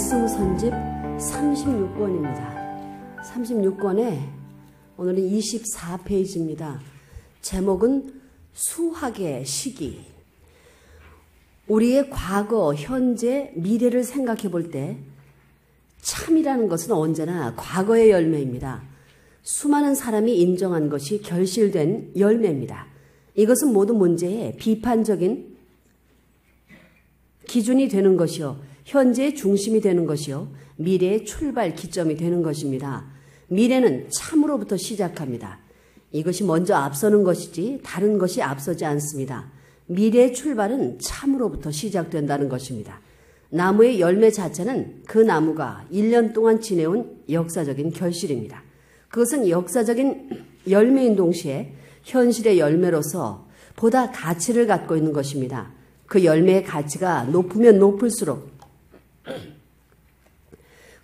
말씀 선집 36권입니다. 36권에 오늘은 24페이지입니다. 제목은 수학의 시기. 우리의 과거, 현재, 미래를 생각해 볼 때 참이라는 것은 언제나 과거의 열매입니다. 수많은 사람이 인정한 것이 결실된 열매입니다. 이것은 모든 문제의 비판적인 기준이 되는 것이요, 현재의 중심이 되는 것이요, 미래의 출발 기점이 되는 것입니다. 미래는 참으로부터 시작합니다. 이것이 먼저 앞서는 것이지 다른 것이 앞서지 않습니다. 미래의 출발은 참으로부터 시작된다는 것입니다. 나무의 열매 자체는 그 나무가 1년 동안 지내온 역사적인 결실입니다. 그것은 역사적인 열매인 동시에 현실의 열매로서 보다 가치를 갖고 있는 것입니다. 그 열매의 가치가 높으면 높을수록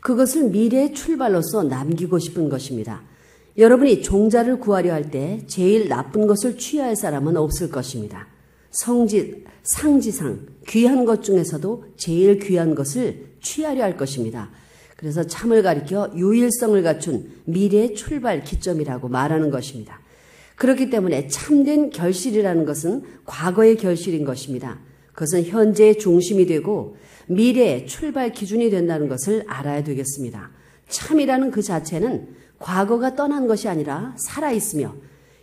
그것을 미래의 출발로서 남기고 싶은 것입니다. 여러분이 종자를 구하려 할 때 제일 나쁜 것을 취할 사람은 없을 것입니다. 상지상 귀한 것 중에서도 제일 귀한 것을 취하려 할 것입니다. 그래서 참을 가리켜 유일성을 갖춘 미래의 출발 기점이라고 말하는 것입니다. 그렇기 때문에 참된 결실이라는 것은 과거의 결실인 것입니다. 그것은 현재의 중심이 되고 미래의 출발 기준이 된다는 것을 알아야 되겠습니다. 참이라는 그 자체는 과거가 떠난 것이 아니라 살아있으며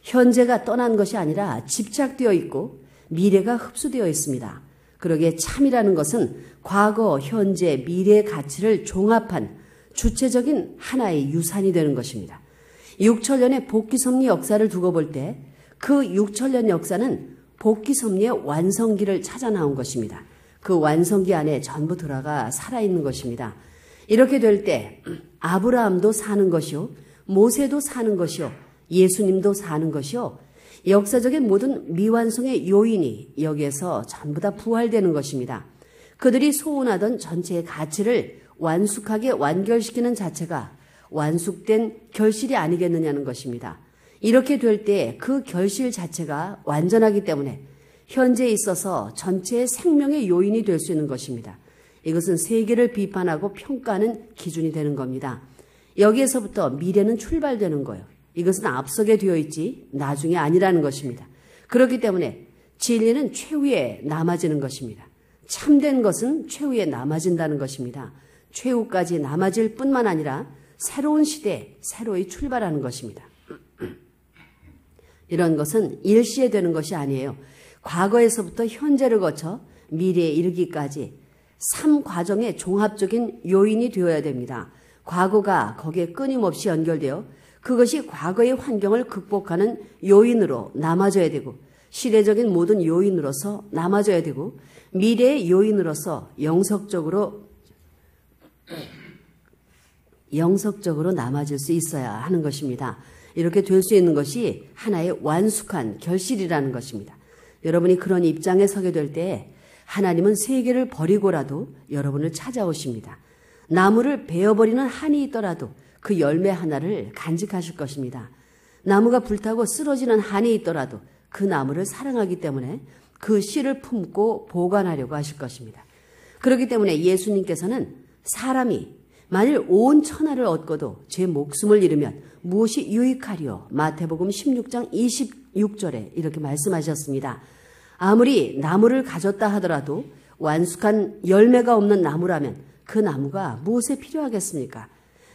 현재가 떠난 것이 아니라 집착되어 있고 미래가 흡수되어 있습니다. 그러기에 참이라는 것은 과거, 현재, 미래의 가치를 종합한 주체적인 하나의 유산이 되는 것입니다. 6천년의 복귀섭리 역사를 두고 볼 때 그 6천년 역사는 복귀섭리의 완성기를 찾아 나온 것입니다. 그 완성기 안에 전부 들어가 살아있는 것입니다. 이렇게 될 때 아브라함도 사는 것이요, 모세도 사는 것이요, 예수님도 사는 것이요, 역사적인 모든 미완성의 요인이 여기에서 전부 다 부활되는 것입니다. 그들이 소원하던 전체의 가치를 완숙하게 완결시키는 자체가 완숙된 결실이 아니겠느냐는 것입니다. 이렇게 될 때 그 결실 자체가 완전하기 때문에 현재에 있어서 전체의 생명의 요인이 될 수 있는 것입니다. 이것은 세계를 비판하고 평가하는 기준이 되는 겁니다. 여기에서부터 미래는 출발되는 거예요. 이것은 앞서게 되어 있지 나중에 아니라는 것입니다. 그렇기 때문에 진리는 최후에 남아지는 것입니다. 참된 것은 최후에 남아진다는 것입니다. 최후까지 남아질 뿐만 아니라 새로운 시대에 새로이 출발하는 것입니다. 이런 것은 일시에 되는 것이 아니에요. 과거에서부터 현재를 거쳐 미래에 이르기까지 3과정의 종합적인 요인이 되어야 됩니다. 과거가 거기에 끊임없이 연결되어 그것이 과거의 환경을 극복하는 요인으로 남아져야 되고, 시대적인 모든 요인으로서 남아져야 되고, 미래의 요인으로서 영속적으로 남아질 수 있어야 하는 것입니다. 이렇게 될 수 있는 것이 하나의 완숙한 결실이라는 것입니다. 여러분이 그런 입장에 서게 될 때 하나님은 세계를 버리고라도 여러분을 찾아오십니다. 나무를 베어버리는 한이 있더라도 그 열매 하나를 간직하실 것입니다. 나무가 불타고 쓰러지는 한이 있더라도 그 나무를 사랑하기 때문에 그 씨를 품고 보관하려고 하실 것입니다. 그렇기 때문에 예수님께서는 사람이 만일 온 천하를 얻고도 제 목숨을 잃으면 무엇이 유익하리요? 마태복음 16장 26절에 이렇게 말씀하셨습니다. 아무리 나무를 가졌다 하더라도 완숙한 열매가 없는 나무라면 그 나무가 무엇에 필요하겠습니까?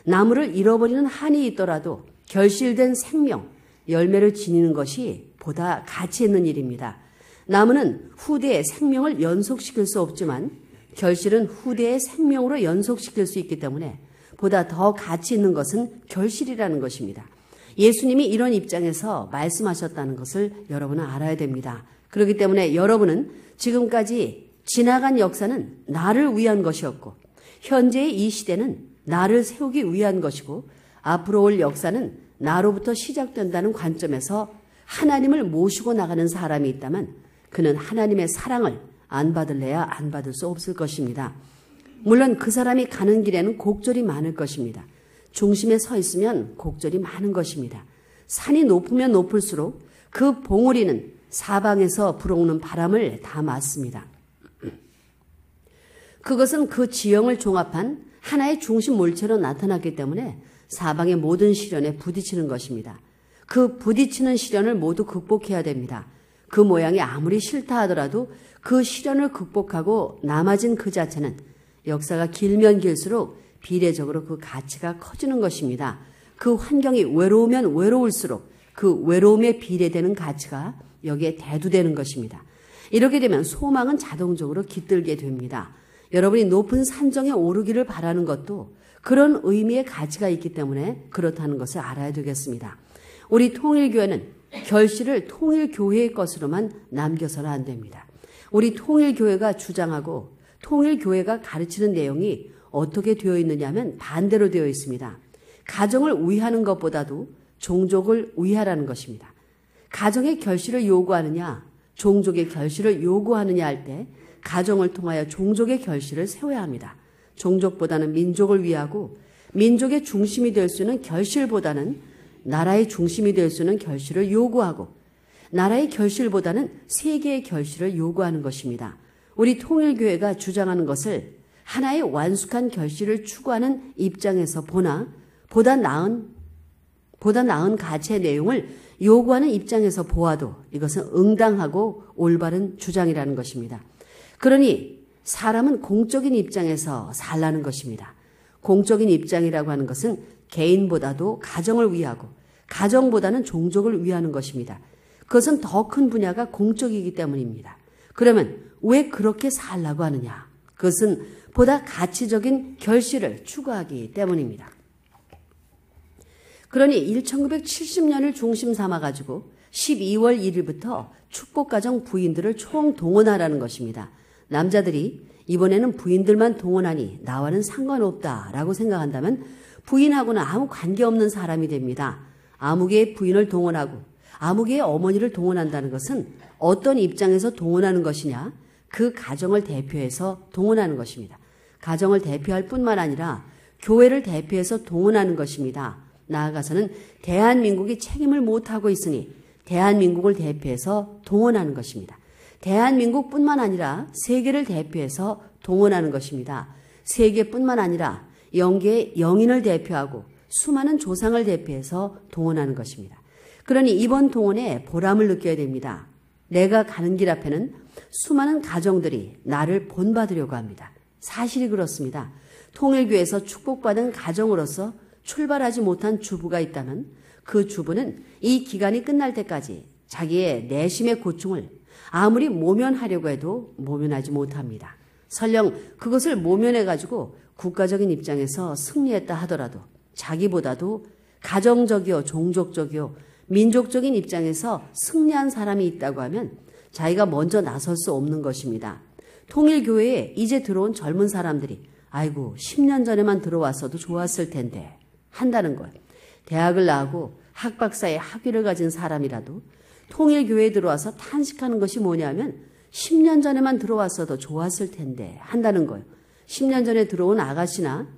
나무를 잃어버리는 한이 있더라도 결실된 생명, 열매를 지니는 것이 보다 가치 있는 일입니다. 나무는 후대의 생명을 연속시킬 수 없지만 결실은 후대의 생명으로 연속시킬 수 있기 때문에 보다 더 가치 있는 것은 결실이라는 것입니다. 예수님이 이런 입장에서 말씀하셨다는 것을 여러분은 알아야 됩니다. 그렇기 때문에 여러분은 지금까지 지나간 역사는 나를 위한 것이었고, 현재의 이 시대는 나를 세우기 위한 것이고, 앞으로 올 역사는 나로부터 시작된다는 관점에서 하나님을 모시고 나가는 사람이 있다면 그는 하나님의 사랑을 안 받을래야 안 받을 수 없을 것입니다. 물론 그 사람이 가는 길에는 곡절이 많을 것입니다. 중심에 서 있으면 곡절이 많은 것입니다. 산이 높으면 높을수록 그 봉우리는 사방에서 불어오는 바람을 다 맞습니다. 그것은 그 지형을 종합한 하나의 중심 물체로 나타났기 때문에 사방의 모든 시련에 부딪히는 것입니다. 그 부딪히는 시련을 모두 극복해야 됩니다. 그 모양이 아무리 싫다 하더라도 그 시련을 극복하고 남아진 그 자체는 역사가 길면 길수록 비례적으로 그 가치가 커지는 것입니다. 그 환경이 외로우면 외로울수록 그 외로움에 비례되는 가치가 여기에 대두되는 것입니다. 이렇게 되면 소망은 자동적으로 깃들게 됩니다. 여러분이 높은 산정에 오르기를 바라는 것도 그런 의미의 가치가 있기 때문에 그렇다는 것을 알아야 되겠습니다. 우리 통일교회는 결실을 통일교회의 것으로만 남겨서는 안 됩니다. 우리 통일교회가 주장하고 통일교회가 가르치는 내용이 어떻게 되어 있느냐 하면 반대로 되어 있습니다. 가정을 위하는 것보다도 종족을 위하라는 것입니다. 가정의 결실을 요구하느냐, 종족의 결실을 요구하느냐 할 때 가정을 통하여 종족의 결실을 세워야 합니다. 종족보다는 민족을 위하고 민족의 중심이 될 수 있는 결실보다는 나라의 중심이 될 수 있는 결실을 요구하고 나라의 결실보다는 세계의 결실을 요구하는 것입니다. 우리 통일교회가 주장하는 것을 하나의 완숙한 결실을 추구하는 입장에서 보다 나은 가치의 내용을 요구하는 입장에서 보아도 이것은 응당하고 올바른 주장이라는 것입니다. 그러니 사람은 공적인 입장에서 살라는 것입니다. 공적인 입장이라고 하는 것은 개인보다도 가정을 위하고 가정보다는 종족을 위하는 것입니다. 그것은 더 큰 분야가 공적이기 때문입니다. 그러면 왜 그렇게 살라고 하느냐? 그것은 보다 가치적인 결실을 추구하기 때문입니다. 그러니 1970년을 중심 삼아가지고 12월 1일부터 축복가정 부인들을 총동원하라는 것입니다. 남자들이 이번에는 부인들만 동원하니 나와는 상관없다라고 생각한다면 부인하고는 아무 관계없는 사람이 됩니다. 아무개의 부인을 동원하고 아무개의 어머니를 동원한다는 것은 어떤 입장에서 동원하는 것이냐? 그 가정을 대표해서 동원하는 것입니다. 가정을 대표할 뿐만 아니라 교회를 대표해서 동원하는 것입니다. 나아가서는 대한민국이 책임을 못하고 있으니 대한민국을 대표해서 동원하는 것입니다. 대한민국뿐만 아니라 세계를 대표해서 동원하는 것입니다. 세계뿐만 아니라 영계의 영인을 대표하고 수많은 조상을 대표해서 동원하는 것입니다. 그러니 이번 동원에 보람을 느껴야 됩니다. 내가 가는 길 앞에는 수많은 가정들이 나를 본받으려고 합니다. 사실이 그렇습니다. 통일교에서 축복받은 가정으로서 출발하지 못한 주부가 있다면 그 주부는 이 기간이 끝날 때까지 자기의 내심의 고충을 아무리 모면하려고 해도 모면하지 못합니다. 설령 그것을 모면해가지고 국가적인 입장에서 승리했다 하더라도 자기보다도 가정적이요 종족적이요 민족적인 입장에서 승리한 사람이 있다고 하면 자기가 먼저 나설 수 없는 것입니다. 통일교회에 이제 들어온 젊은 사람들이 아이고 10년 전에만 들어왔어도 좋았을 텐데 한다는 거예요. 대학을 나오고 학박사의 학위를 가진 사람이라도 통일교회에 들어와서 탄식하는 것이 뭐냐면 10년 전에만 들어왔어도 좋았을 텐데 한다는 거예요. 10년 전에 들어온 아가씨나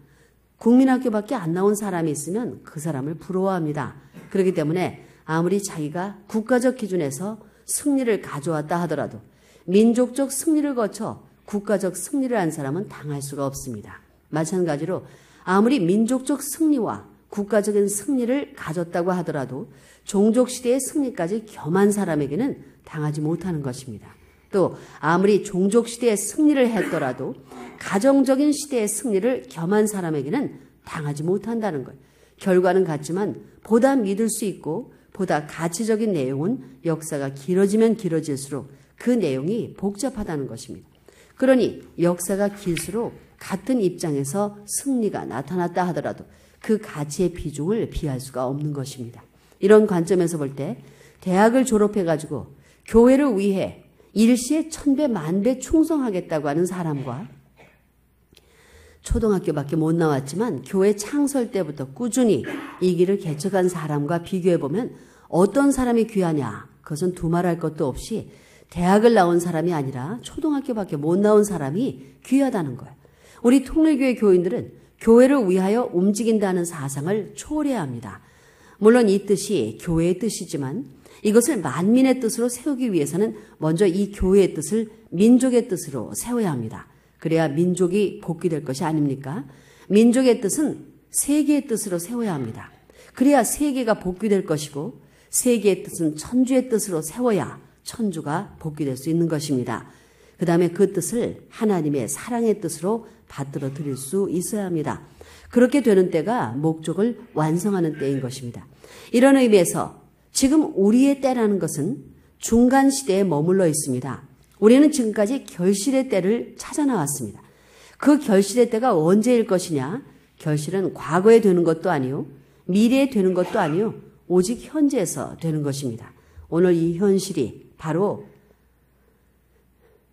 국민학교밖에 안 나온 사람이 있으면 그 사람을 부러워합니다. 그렇기 때문에 아무리 자기가 국가적 기준에서 승리를 가져왔다 하더라도 민족적 승리를 거쳐 국가적 승리를 한 사람은 당할 수가 없습니다. 마찬가지로 아무리 민족적 승리와 국가적인 승리를 가졌다고 하더라도 종족시대의 승리까지 겸한 사람에게는 당하지 못하는 것입니다. 또 아무리 종족시대의 승리를 했더라도 가정적인 시대의 승리를 겸한 사람에게는 당하지 못한다는 것. 결과는 같지만 보다 믿을 수 있고 보다 가치적인 내용은 역사가 길어지면 길어질수록 그 내용이 복잡하다는 것입니다. 그러니 역사가 길수록 같은 입장에서 승리가 나타났다 하더라도 그 가치의 비중을 비할 수가 없는 것입니다. 이런 관점에서 볼 때 대학을 졸업해가지고 교회를 위해 일시에 1000배 만배 충성하겠다고 하는 사람과 초등학교밖에 못 나왔지만 교회 창설 때부터 꾸준히 이 길을 개척한 사람과 비교해보면 어떤 사람이 귀하냐? 그것은 두말할 것도 없이 대학을 나온 사람이 아니라 초등학교밖에 못 나온 사람이 귀하다는 거예요. 우리 통일교회 교인들은 교회를 위하여 움직인다는 사상을 초월해야 합니다. 물론 이 뜻이 교회의 뜻이지만 이것을 만민의 뜻으로 세우기 위해서는 먼저 이 교회의 뜻을 민족의 뜻으로 세워야 합니다. 그래야 민족이 복귀될 것이 아닙니까? 민족의 뜻은 세계의 뜻으로 세워야 합니다. 그래야 세계가 복귀될 것이고 세계의 뜻은 천주의 뜻으로 세워야 천주가 복귀될 수 있는 것입니다. 그 다음에 그 뜻을 하나님의 사랑의 뜻으로 받들어 드릴 수 있어야 합니다. 그렇게 되는 때가 목적을 완성하는 때인 것입니다. 이런 의미에서 지금 우리의 때라는 것은 중간 시대에 머물러 있습니다. 우리는 지금까지 결실의 때를 찾아 나왔습니다. 그 결실의 때가 언제일 것이냐? 결실은 과거에 되는 것도 아니요, 미래에 되는 것도 아니요, 오직 현재에서 되는 것입니다. 오늘 이 현실이 바로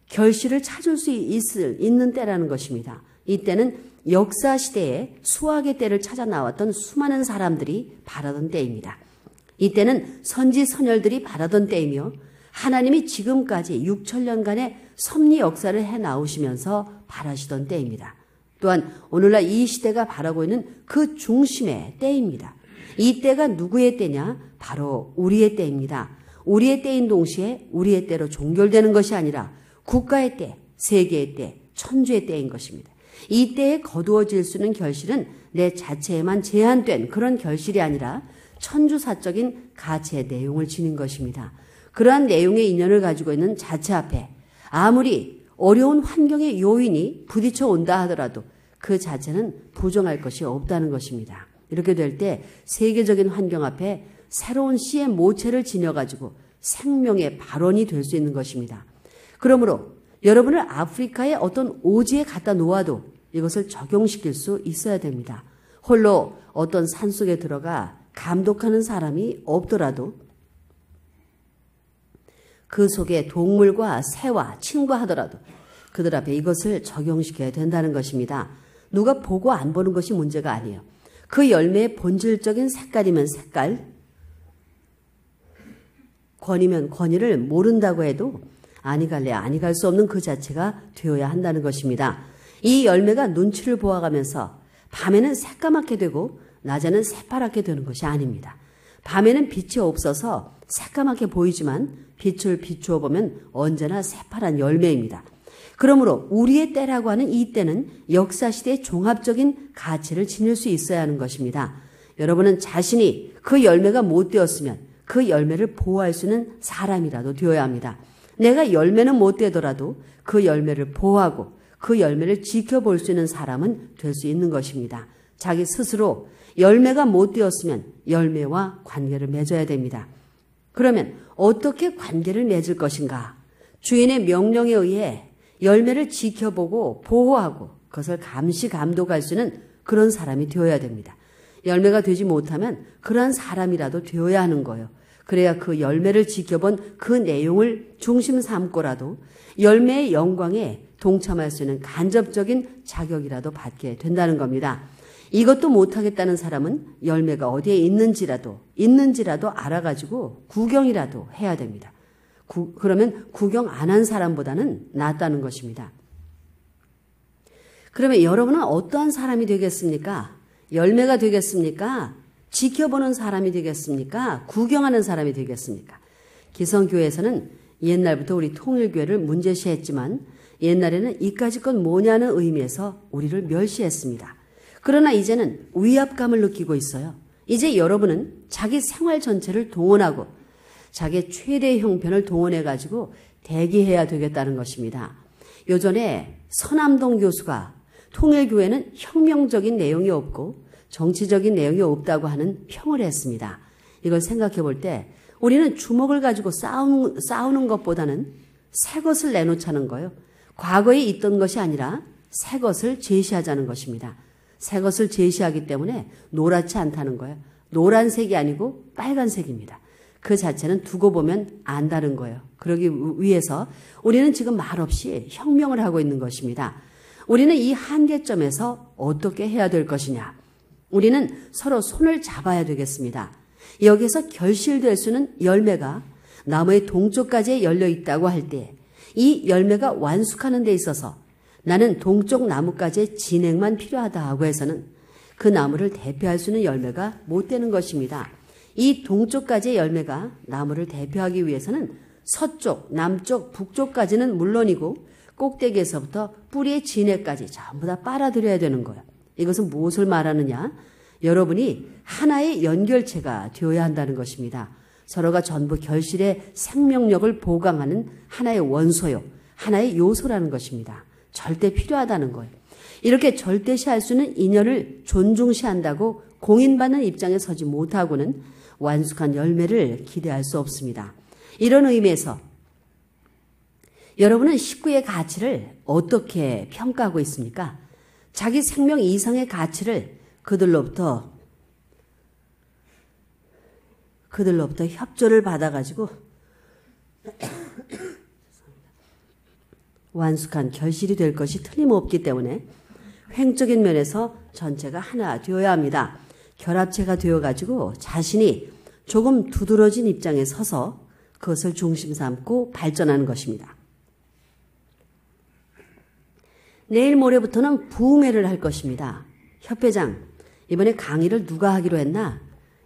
결실을 찾을 수 있는 때라는 것입니다. 이때는 역사 시대에 수학의 때를 찾아 나왔던 수많은 사람들이 바라던 때입니다. 이때는 선지 선열들이 바라던 때이며 하나님이 지금까지 6천년간의 섭리 역사를 해 나오시면서 바라시던 때입니다. 또한 오늘날 이 시대가 바라고 있는 그 중심의 때입니다. 이 때가 누구의 때냐? 바로 우리의 때입니다. 우리의 때인 동시에 우리의 때로 종결되는 것이 아니라 국가의 때, 세계의 때, 천주의 때인 것입니다. 이 때에 거두어질 수 있는 결실은 내 자체에만 제한된 그런 결실이 아니라 천주사적인 가치의 내용을 지닌 것입니다. 그러한 내용의 인연을 가지고 있는 자체 앞에 아무리 어려운 환경의 요인이 부딪혀 온다 하더라도 그 자체는 부정할 것이 없다는 것입니다. 이렇게 될 때 세계적인 환경 앞에 새로운 씨의 모체를 지녀가지고 생명의 발원이 될 수 있는 것입니다. 그러므로 여러분을 아프리카의 어떤 오지에 갖다 놓아도 이것을 적용시킬 수 있어야 됩니다. 홀로 어떤 산속에 들어가 감독하는 사람이 없더라도 그 속에 동물과 새와 친구하더라도 그들 앞에 이것을 적용시켜야 된다는 것입니다. 누가 보고 안 보는 것이 문제가 아니에요. 그 열매의 본질적인 색깔이면 색깔, 권이면 권위를 모른다고 해도 아니 갈래 아니 갈 수 없는 그 자체가 되어야 한다는 것입니다. 이 열매가 눈치를 보아가면서 밤에는 새까맣게 되고 낮에는 새파랗게 되는 것이 아닙니다. 밤에는 빛이 없어서 새까맣게 보이지만 빛을 비추어 보면 언제나 새파란 열매입니다. 그러므로 우리의 때라고 하는 이 때는 역사시대의 종합적인 가치를 지닐 수 있어야 하는 것입니다. 여러분은 자신이 그 열매가 못 되었으면 그 열매를 보호할 수 있는 사람이라도 되어야 합니다. 내가 열매는 못 되더라도 그 열매를 보호하고 그 열매를 지켜볼 수 있는 사람은 될 수 있는 것입니다. 자기 스스로 열매가 못 되었으면 열매와 관계를 맺어야 됩니다. 그러면 어떻게 관계를 맺을 것인가? 주인의 명령에 의해 열매를 지켜보고 보호하고 그것을 감시 감독할 수 있는 그런 사람이 되어야 됩니다. 열매가 되지 못하면 그러한 사람이라도 되어야 하는 거예요. 그래야 그 열매를 지켜본 그 내용을 중심 삼고라도 열매의 영광에 동참할 수 있는 간접적인 자격이라도 받게 된다는 겁니다. 이것도 못하겠다는 사람은 열매가 어디에 있는지라도 알아가지고 구경이라도 해야 됩니다. 그러면 구경 안 한 사람보다는 낫다는 것입니다. 그러면 여러분은 어떠한 사람이 되겠습니까? 열매가 되겠습니까? 지켜보는 사람이 되겠습니까? 구경하는 사람이 되겠습니까? 기성교회에서는 옛날부터 우리 통일교회를 문제시했지만 옛날에는 이까짓 건 뭐냐는 의미에서 우리를 멸시했습니다. 그러나 이제는 위압감을 느끼고 있어요. 이제 여러분은 자기 생활 전체를 동원하고 자기 최대의 형편을 동원해가지고 대기해야 되겠다는 것입니다. 요전에 서남동 교수가 통일교회는 혁명적인 내용이 없고 정치적인 내용이 없다고 하는 평을 했습니다. 이걸 생각해 볼 때 우리는 주먹을 가지고 싸우는 것보다는 새 것을 내놓자는 거예요. 과거에 있던 것이 아니라 새 것을 제시하자는 것입니다. 새 것을 제시하기 때문에 노랗지 않다는 거예요. 노란색이 아니고 빨간색입니다. 그 자체는 두고 보면 안다는 거예요. 그러기 위해서 우리는 지금 말없이 혁명을 하고 있는 것입니다. 우리는 이 한계점에서 어떻게 해야 될 것이냐? 우리는 서로 손을 잡아야 되겠습니다. 여기서 결실될 수 있는 열매가 나무의 동쪽까지 열려 있다고 할 때 이 열매가 완숙하는 데 있어서 나는 동쪽 나무까지의 진행만 필요하다 하고 해서는 그 나무를 대표할 수 있는 열매가 못 되는 것입니다. 이 동쪽까지의 열매가 나무를 대표하기 위해서는 서쪽, 남쪽, 북쪽까지는 물론이고 꼭대기에서부터 뿌리의 진해까지 전부 다 빨아들여야 되는 거예요. 이것은 무엇을 말하느냐? 여러분이 하나의 연결체가 되어야 한다는 것입니다. 서로가 전부 결실의 생명력을 보강하는 하나의 원소요, 하나의 요소라는 것입니다. 절대 필요하다는 거예요. 이렇게 절대시할 수 있는 인연을 존중시한다고 공인받는 입장에 서지 못하고는 완숙한 열매를 기대할 수 없습니다. 이런 의미에서 여러분은 식구의 가치를 어떻게 평가하고 있습니까? 자기 생명 이상의 가치를 그들로부터 협조를 받아가지고 완숙한 결실이 될 것이 틀림없기 때문에 횡적인 면에서 전체가 하나 되어야 합니다. 결합체가 되어가지고 자신이 조금 두드러진 입장에 서서 그것을 중심 삼고 발전하는 것입니다. 내일 모레부터는 부흥회를 할 것입니다. 협회장, 이번에 강의를 누가 하기로 했나?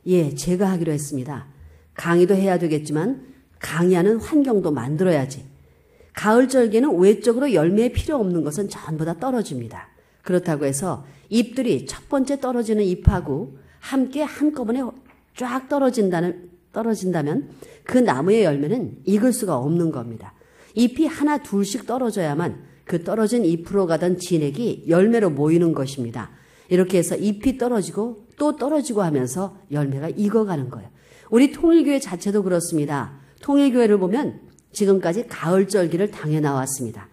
예, 제가 하기로 했습니다. 강의도 해야 되겠지만 강의하는 환경도 만들어야지. 가을절기에는 외적으로 열매에 필요 없는 것은 전부 다 떨어집니다. 그렇다고 해서 잎들이 첫 번째 떨어지는 잎하고 함께 한꺼번에 쫙 떨어진다면 그 나무의 열매는 익을 수가 없는 겁니다. 잎이 하나 둘씩 떨어져야만 그 떨어진 잎으로 가던 진액이 열매로 모이는 것입니다. 이렇게 해서 잎이 떨어지고 또 떨어지고 하면서 열매가 익어가는 거예요. 우리 통일교회 자체도 그렇습니다. 통일교회를 보면 지금까지 가을절기를 당해 나왔습니다.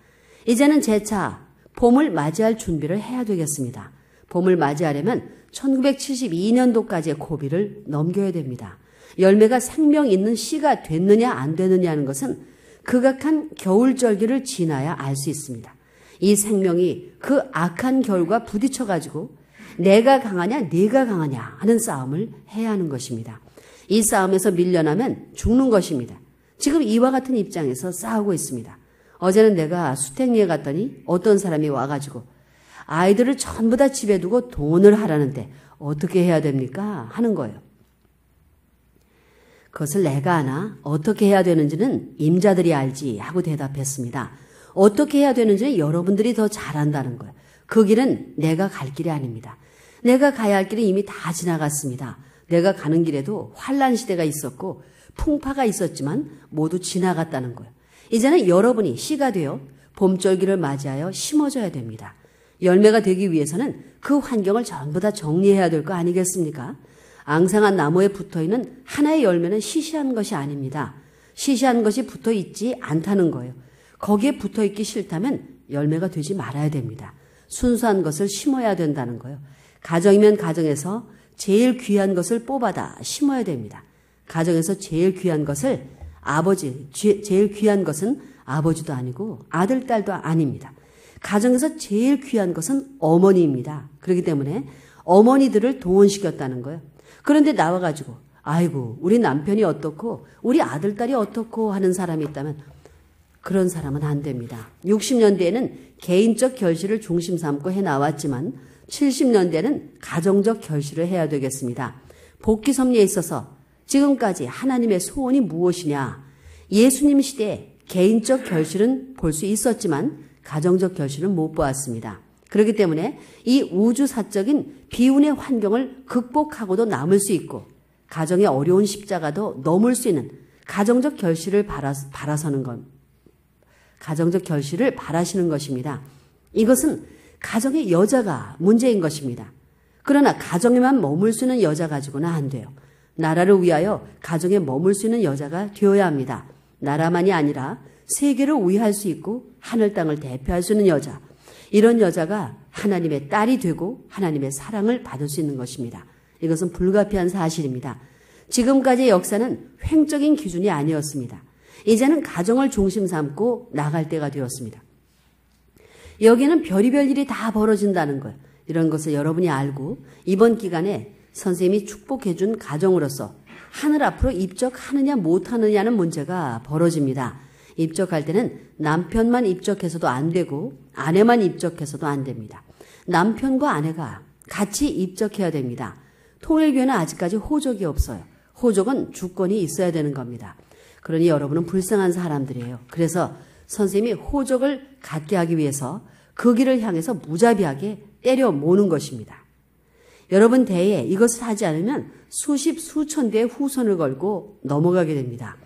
이제는 재차 봄을 맞이할 준비를 해야 되겠습니다. 봄을 맞이하려면 1972년도까지의 고비를 넘겨야 됩니다. 열매가 생명 있는 씨가 됐느냐 안 됐느냐 하는 것은 극악한 겨울절기를 지나야 알 수 있습니다. 이 생명이 그 악한 겨울과 부딪혀가지고 내가 강하냐 네가 강하냐 하는 싸움을 해야 하는 것입니다. 이 싸움에서 밀려나면 죽는 것입니다. 지금 이와 같은 입장에서 싸우고 있습니다. 어제는 내가 수택리에 갔더니 어떤 사람이 와가지고 아이들을 전부 다 집에 두고 돈을 하라는데 어떻게 해야 됩니까? 하는 거예요. 그것을 내가 아나 어떻게 해야 되는지는 임자들이 알지 하고 대답했습니다. 어떻게 해야 되는지는 여러분들이 더 잘한다는 거예요. 그 길은 내가 갈 길이 아닙니다. 내가 가야 할 길은 이미 다 지나갔습니다. 내가 가는 길에도 환란 시대가 있었고 풍파가 있었지만 모두 지나갔다는 거예요. 이제는 여러분이 씨가 되어 봄절기를 맞이하여 심어져야 됩니다. 열매가 되기 위해서는 그 환경을 전부 다 정리해야 될 거 아니겠습니까? 앙상한 나무에 붙어있는 하나의 열매는 시시한 것이 아닙니다. 시시한 것이 붙어있지 않다는 거예요. 거기에 붙어있기 싫다면 열매가 되지 말아야 됩니다. 순수한 것을 심어야 된다는 거예요. 가정이면 가정에서 제일 귀한 것을 뽑아다 심어야 됩니다. 가정에서 제일 귀한 것은 아버지도 아니고 아들, 딸도 아닙니다. 가정에서 제일 귀한 것은 어머니입니다. 그렇기 때문에 어머니들을 동원시켰다는 거예요. 그런데 나와가지고 아이고 우리 남편이 어떻고 우리 아들, 딸이 어떻고 하는 사람이 있다면 그런 사람은 안 됩니다. 60년대에는 개인적 결실을 중심 삼고 해나왔지만 70년대에는 가정적 결실을 해야 되겠습니다. 복귀 섭리에 있어서 지금까지 하나님의 소원이 무엇이냐? 예수님 시대에 개인적 결실은 볼 수 있었지만 가정적 결실은 못 보았습니다. 그렇기 때문에 이 우주사적인 비운의 환경을 극복하고도 남을 수 있고 가정의 어려운 십자가도 넘을 수 있는 가정적 결실을 가정적 결실을 바라시는 것입니다. 이것은 가정의 여자가 문제인 것입니다. 그러나 가정에만 머물 수 있는 여자 가지고는 안 돼요. 나라를 위하여 가정에 머물 수 있는 여자가 되어야 합니다. 나라만이 아니라 세계를 위할 수 있고 하늘 땅을 대표할 수 있는 여자. 이런 여자가 하나님의 딸이 되고 하나님의 사랑을 받을 수 있는 것입니다. 이것은 불가피한 사실입니다. 지금까지의 역사는 횡적인 기준이 아니었습니다. 이제는 가정을 중심 삼고 나갈 때가 되었습니다. 여기는 별의별 일이 다 벌어진다는 거예요. 이런 것을 여러분이 알고 이번 기간에 선생님이 축복해 준 가정으로서 하늘 앞으로 입적하느냐 못하느냐는 문제가 벌어집니다. 입적할 때는 남편만 입적해서도 안 되고 아내만 입적해서도 안 됩니다. 남편과 아내가 같이 입적해야 됩니다. 통일교회는 아직까지 호적이 없어요. 호적은 주권이 있어야 되는 겁니다. 그러니 여러분은 불쌍한 사람들이에요. 그래서 선생님이 호적을 갖게 하기 위해서 그 길을 향해서 무자비하게 때려 모는 것입니다. 여러분 대에 이것을 하지 않으면 수십 수천 대의 후손을 걸고 넘어가게 됩니다.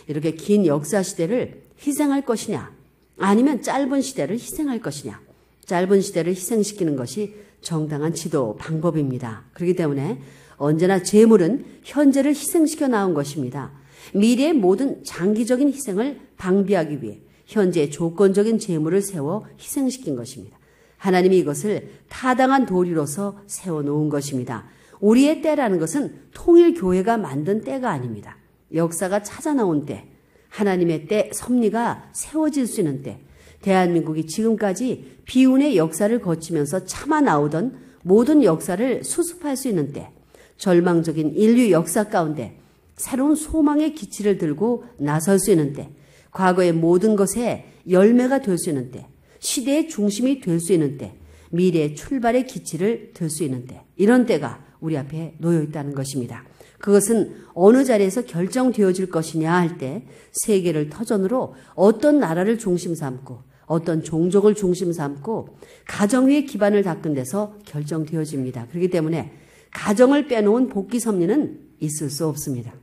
이렇게 긴 역사 시대를 희생할 것이냐 아니면 짧은 시대를 희생할 것이냐. 짧은 시대를 희생시키는 것이 정당한 지도 방법입니다. 그렇기 때문에 언제나 재물은 현재를 희생시켜 나온 것입니다. 미래의 모든 장기적인 희생을 방비하기 위해 현재의 조건적인 재물을 세워 희생시킨 것입니다. 하나님이 이것을 타당한 도리로서 세워놓은 것입니다. 우리의 때라는 것은 통일교회가 만든 때가 아닙니다. 역사가 찾아나온 때, 하나님의 때, 섭리가 세워질 수 있는 때, 대한민국이 지금까지 비운의 역사를 거치면서 참아 나오던 모든 역사를 수습할 수 있는 때, 절망적인 인류 역사 가운데 새로운 소망의 기치를 들고 나설 수 있는 때, 과거의 모든 것에 열매가 될 수 있는 때, 시대의 중심이 될 수 있는 때, 미래의 출발의 기치를 들 수 있는 때, 이런 때가 우리 앞에 놓여 있다는 것입니다. 그것은 어느 자리에서 결정되어질 것이냐 할 때 세계를 터전으로 어떤 나라를 중심 삼고 어떤 종족을 중심 삼고 가정 위에 기반을 닦은 데서 결정되어집니다. 그렇기 때문에 가정을 빼놓은 복귀 섭리는 있을 수 없습니다.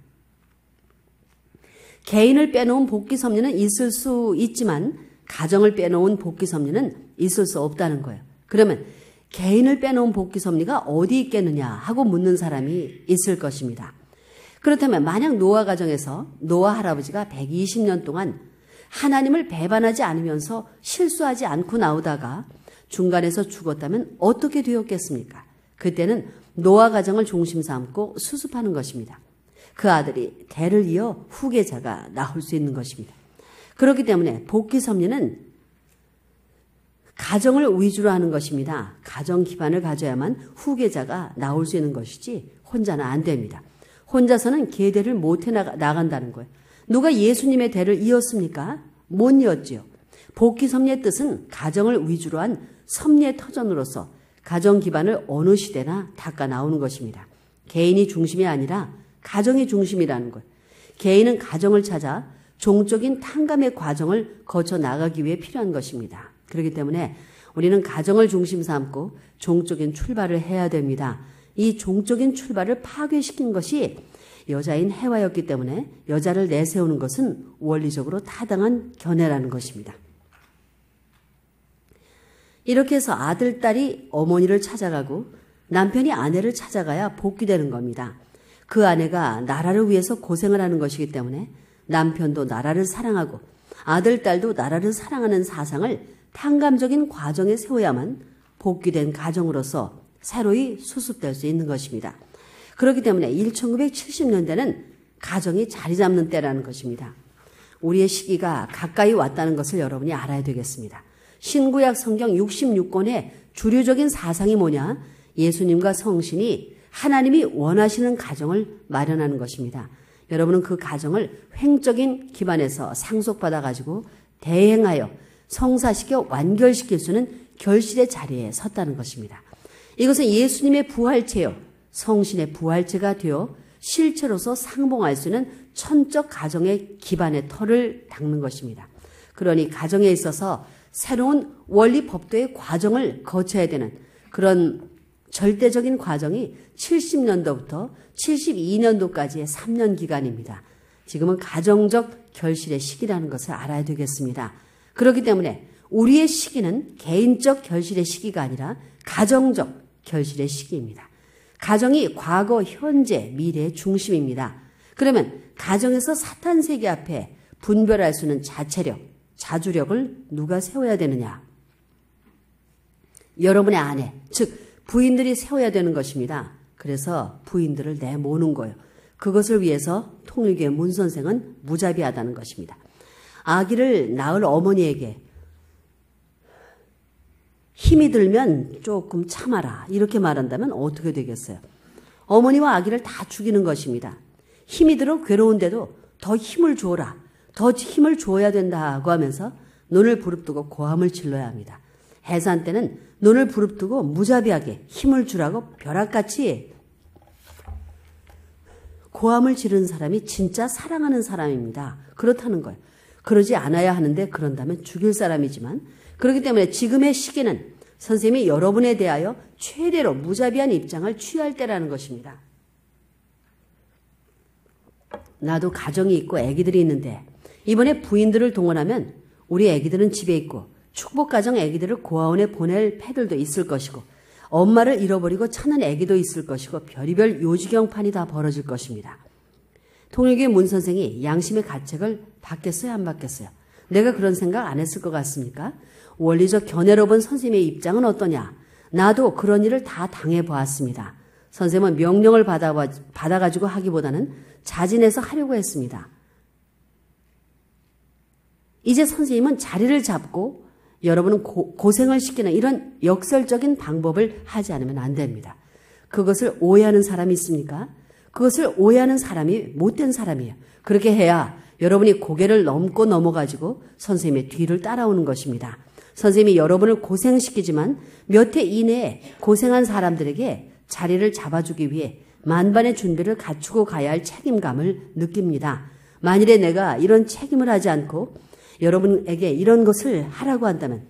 개인을 빼놓은 복귀 섭리는 있을 수 있지만 가정을 빼놓은 복귀 섭리는 있을 수 없다는 거예요. 그러면 개인을 빼놓은 복귀 섭리가 어디 있겠느냐 하고 묻는 사람이 있을 것입니다. 그렇다면 만약 노아 가정에서 노아 할아버지가 120년 동안 하나님을 배반하지 않으면서 실수하지 않고 나오다가 중간에서 죽었다면 어떻게 되었겠습니까? 그때는 노아 가정을 중심 삼고 수습하는 것입니다. 그 아들이 대를 이어 후계자가 나올 수 있는 것입니다. 그렇기 때문에 복귀 섭리는 가정을 위주로 하는 것입니다. 가정 기반을 가져야만 후계자가 나올 수 있는 것이지 혼자는 안 됩니다. 혼자서는 계대를 못해 나간다는 거예요. 누가 예수님의 대를 이었습니까? 못 이었지요. 복귀 섭리의 뜻은 가정을 위주로 한 섭리의 터전으로서 가정 기반을 어느 시대나 닦아 나오는 것입니다. 개인이 중심이 아니라 가정이 중심이라는 거예요. 개인은 가정을 찾아 종적인 탕감의 과정을 거쳐 나가기 위해 필요한 것입니다. 그렇기 때문에 우리는 가정을 중심 삼고 종적인 출발을 해야 됩니다. 이 종적인 출발을 파괴시킨 것이 여자인 해와였기 때문에 여자를 내세우는 것은 원리적으로 타당한 견해라는 것입니다. 이렇게 해서 아들, 딸이 어머니를 찾아가고 남편이 아내를 찾아가야 복귀되는 겁니다. 그 아내가 나라를 위해서 고생을 하는 것이기 때문에 남편도 나라를 사랑하고 아들, 딸도 나라를 사랑하는 사상을 탕감적인 과정에 세워야만 복귀된 가정으로서 새로이 수습될 수 있는 것입니다. 그렇기 때문에 1970년대는 가정이 자리 잡는 때라는 것입니다. 우리의 시기가 가까이 왔다는 것을 여러분이 알아야 되겠습니다. 신구약 성경 66권의 주류적인 사상이 뭐냐? 예수님과 성신이 하나님이 원하시는 가정을 마련하는 것입니다. 여러분은 그 가정을 횡적인 기반에서 상속받아 가지고 대행하여 성사시켜 완결시킬 수 있는 결실의 자리에 섰다는 것입니다. 이것은 예수님의 부활체요, 성신의 부활체가 되어 실체로서 상봉할 수 있는 천적 가정의 기반의 터를 닦는 것입니다. 그러니 가정에 있어서 새로운 원리 법도의 과정을 거쳐야 되는 그런 절대적인 과정이 70년도부터 72년도까지의 3년 기간입니다. 지금은 가정적 결실의 시기라는 것을 알아야 되겠습니다. 그렇기 때문에 우리의 시기는 개인적 결실의 시기가 아니라 가정적 결실의 시기입니다. 가정이 과거, 현재, 미래의 중심입니다. 그러면 가정에서 사탄 세계 앞에 분별할 수 있는 자체력, 자주력을 누가 세워야 되느냐? 여러분의 아내, 즉 부인들이 세워야 되는 것입니다. 그래서 부인들을 내모는 거예요. 그것을 위해서 통일교회 문 선생은 무자비하다는 것입니다. 아기를 낳을 어머니에게 힘이 들면 조금 참아라 이렇게 말한다면 어떻게 되겠어요? 어머니와 아기를 다 죽이는 것입니다. 힘이 들어 괴로운데도 더 힘을 주어라, 더 힘을 주어야 된다고 하면서 눈을 부릅뜨고 고함을 질러야 합니다. 해산 때는 눈을 부릅뜨고 무자비하게 힘을 주라고 벼락같이 고함을 지르는 사람이 진짜 사랑하는 사람입니다. 그렇다는 거예요. 그러지 않아야 하는데 그런다면 죽일 사람이지만, 그렇기 때문에 지금의 시기는 선생님이 여러분에 대하여 최대로 무자비한 입장을 취할 때라는 것입니다. 나도 가정이 있고 아기들이 있는데 이번에 부인들을 동원하면 우리 아기들은 집에 있고 축복가정 아기들을 고아원에 보낼 패들도 있을 것이고 엄마를 잃어버리고 찾는 아기도 있을 것이고 별의별 요지경판이 다 벌어질 것입니다. 통일교회 문 선생이 양심의 가책을 받겠어요, 안 받겠어요? 내가 그런 생각 안 했을 것 같습니까? 원리적 견해로 본 선생님의 입장은 어떠냐? 나도 그런 일을 다 당해보았습니다. 선생님은 명령을 받아가지고 하기보다는 자진해서 하려고 했습니다. 이제 선생님은 자리를 잡고 여러분은 고생을 시키는 이런 역설적인 방법을 하지 않으면 안 됩니다. 그것을 오해하는 사람이 있습니까? 그것을 오해하는 사람이 못된 사람이에요. 그렇게 해야 여러분이 고개를 넘고 넘어가지고 선생님의 뒤를 따라오는 것입니다. 선생님이 여러분을 고생시키지만 몇 해 이내에 고생한 사람들에게 자리를 잡아주기 위해 만반의 준비를 갖추고 가야 할 책임감을 느낍니다. 만일에 내가 이런 책임을 하지 않고 여러분에게 이런 것을 하라고 한다면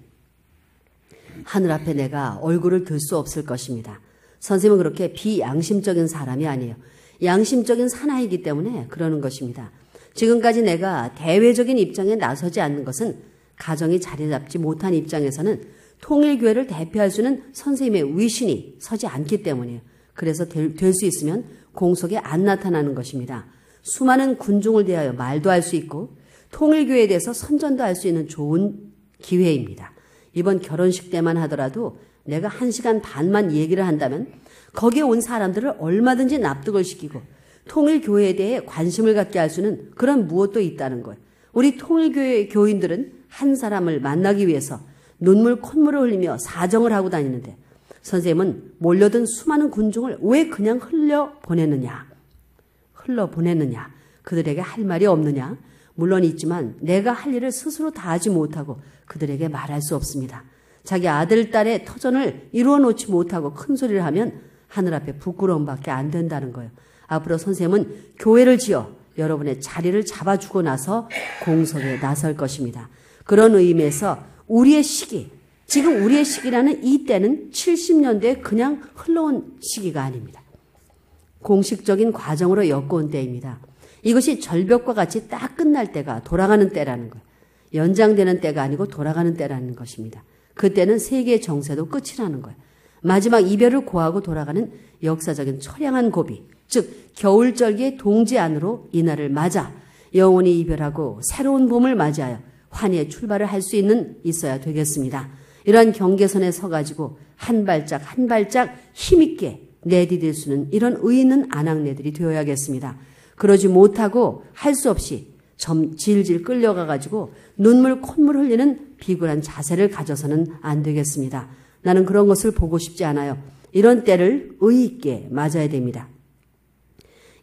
하늘 앞에 내가 얼굴을 들 수 없을 것입니다. 선생님은 그렇게 비양심적인 사람이 아니에요. 양심적인 사나이기 때문에 그러는 것입니다. 지금까지 내가 대외적인 입장에 나서지 않는 것은 가정이 자리 잡지 못한 입장에서는 통일교회를 대표할 수 있는 선생님의 위신이 서지 않기 때문이에요. 그래서 될 수 있으면 공석에 안 나타나는 것입니다. 수많은 군중을 대하여 말도 할 수 있고 통일교회에 대해서 선전도 할 수 있는 좋은 기회입니다. 이번 결혼식 때만 하더라도 내가 1시간 반만 얘기를 한다면 거기에 온 사람들을 얼마든지 납득을 시키고 통일교회에 대해 관심을 갖게 할 수는 그런 무엇도 있다는 거예요. 우리 통일교회 교인들은 한 사람을 만나기 위해서 눈물 콧물을 흘리며 사정을 하고 다니는데 선생님은 몰려든 수많은 군중을 왜 그냥 흘러보내느냐? 그들에게 할 말이 없느냐? 물론 있지만 내가 할 일을 스스로 다 하지 못하고 그들에게 말할 수 없습니다. 자기 아들, 딸의 터전을 이루어 놓지 못하고 큰 소리를 하면 하늘 앞에 부끄러움밖에 안 된다는 거예요. 앞으로 선생님은 교회를 지어 여러분의 자리를 잡아주고 나서 공석에 나설 것입니다. 그런 의미에서 우리의 시기, 지금 우리의 시기라는 이 때는 70년대에 그냥 흘러온 시기가 아닙니다. 공식적인 과정으로 엮어온 때입니다. 이것이 절벽과 같이 딱 끝날 때가 돌아가는 때라는 거예요. 연장되는 때가 아니고 돌아가는 때라는 것입니다. 그때는 세계의 정세도 끝이라는 거예요. 마지막 이별을 고하고 돌아가는 역사적인 처량한 고비, 즉 겨울절기의 동지 안으로 이날을 맞아 영원히 이별하고 새로운 봄을 맞이하여 환희의 출발을 할 수 있어야 되겠습니다. 이러한 경계선에 서가지고 한 발짝 한 발짝 힘있게 내디딜 수는 이런 의의 있는 아낙네들이 되어야겠습니다. 그러지 못하고 할 수 없이 질질 끌려가가지고 눈물 콧물 흘리는 비굴한 자세를 가져서는 안 되겠습니다. 나는 그런 것을 보고 싶지 않아요. 이런 때를 의의 있게 맞아야 됩니다.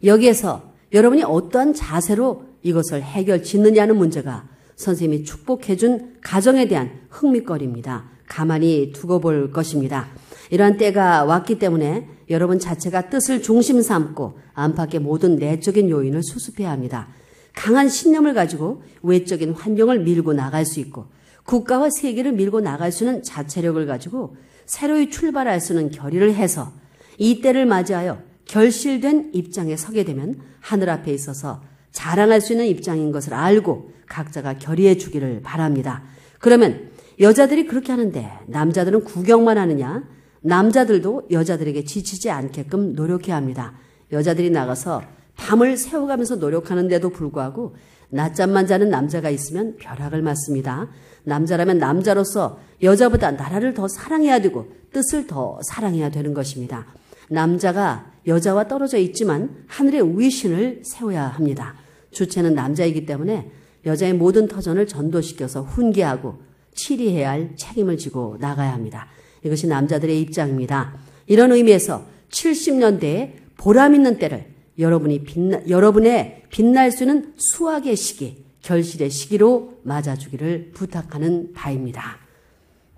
여기에서 여러분이 어떠한 자세로 이것을 해결짓느냐는 문제가 선생님이 축복해준 가정에 대한 흥미거리입니다. 가만히 두고 볼 것입니다. 이러한 때가 왔기 때문에 여러분 자체가 뜻을 중심 삼고 안팎의 모든 내적인 요인을 수습해야 합니다. 강한 신념을 가지고 외적인 환경을 밀고 나갈 수 있고 국가와 세계를 밀고 나갈 수 있는 자체력을 가지고 새로이 출발할 수 있는 결의를 해서 이 때를 맞이하여 결실된 입장에 서게 되면 하늘 앞에 있어서 자랑할 수 있는 입장인 것을 알고 각자가 결의해 주기를 바랍니다. 그러면 여자들이 그렇게 하는데 남자들은 구경만 하느냐? 남자들도 여자들에게 지치지 않게끔 노력해야 합니다. 여자들이 나가서 밤을 새워가면서 노력하는데도 불구하고 낮잠만 자는 남자가 있으면 벼락을 맞습니다. 남자라면 남자로서 여자보다 나라를 더 사랑해야 되고 뜻을 더 사랑해야 되는 것입니다. 남자가 여자와 떨어져 있지만 하늘의 위신을 세워야 합니다. 주체는 남자이기 때문에 여자의 모든 터전을 전도시켜서 훈계하고 치리해야 할 책임을 지고 나가야 합니다. 이것이 남자들의 입장입니다. 이런 의미에서 70년대에 보람 있는 때를 여러분의 빛날 수 있는 수학의 시기, 결실의 시기로 맞아주기를 부탁하는 바입니다.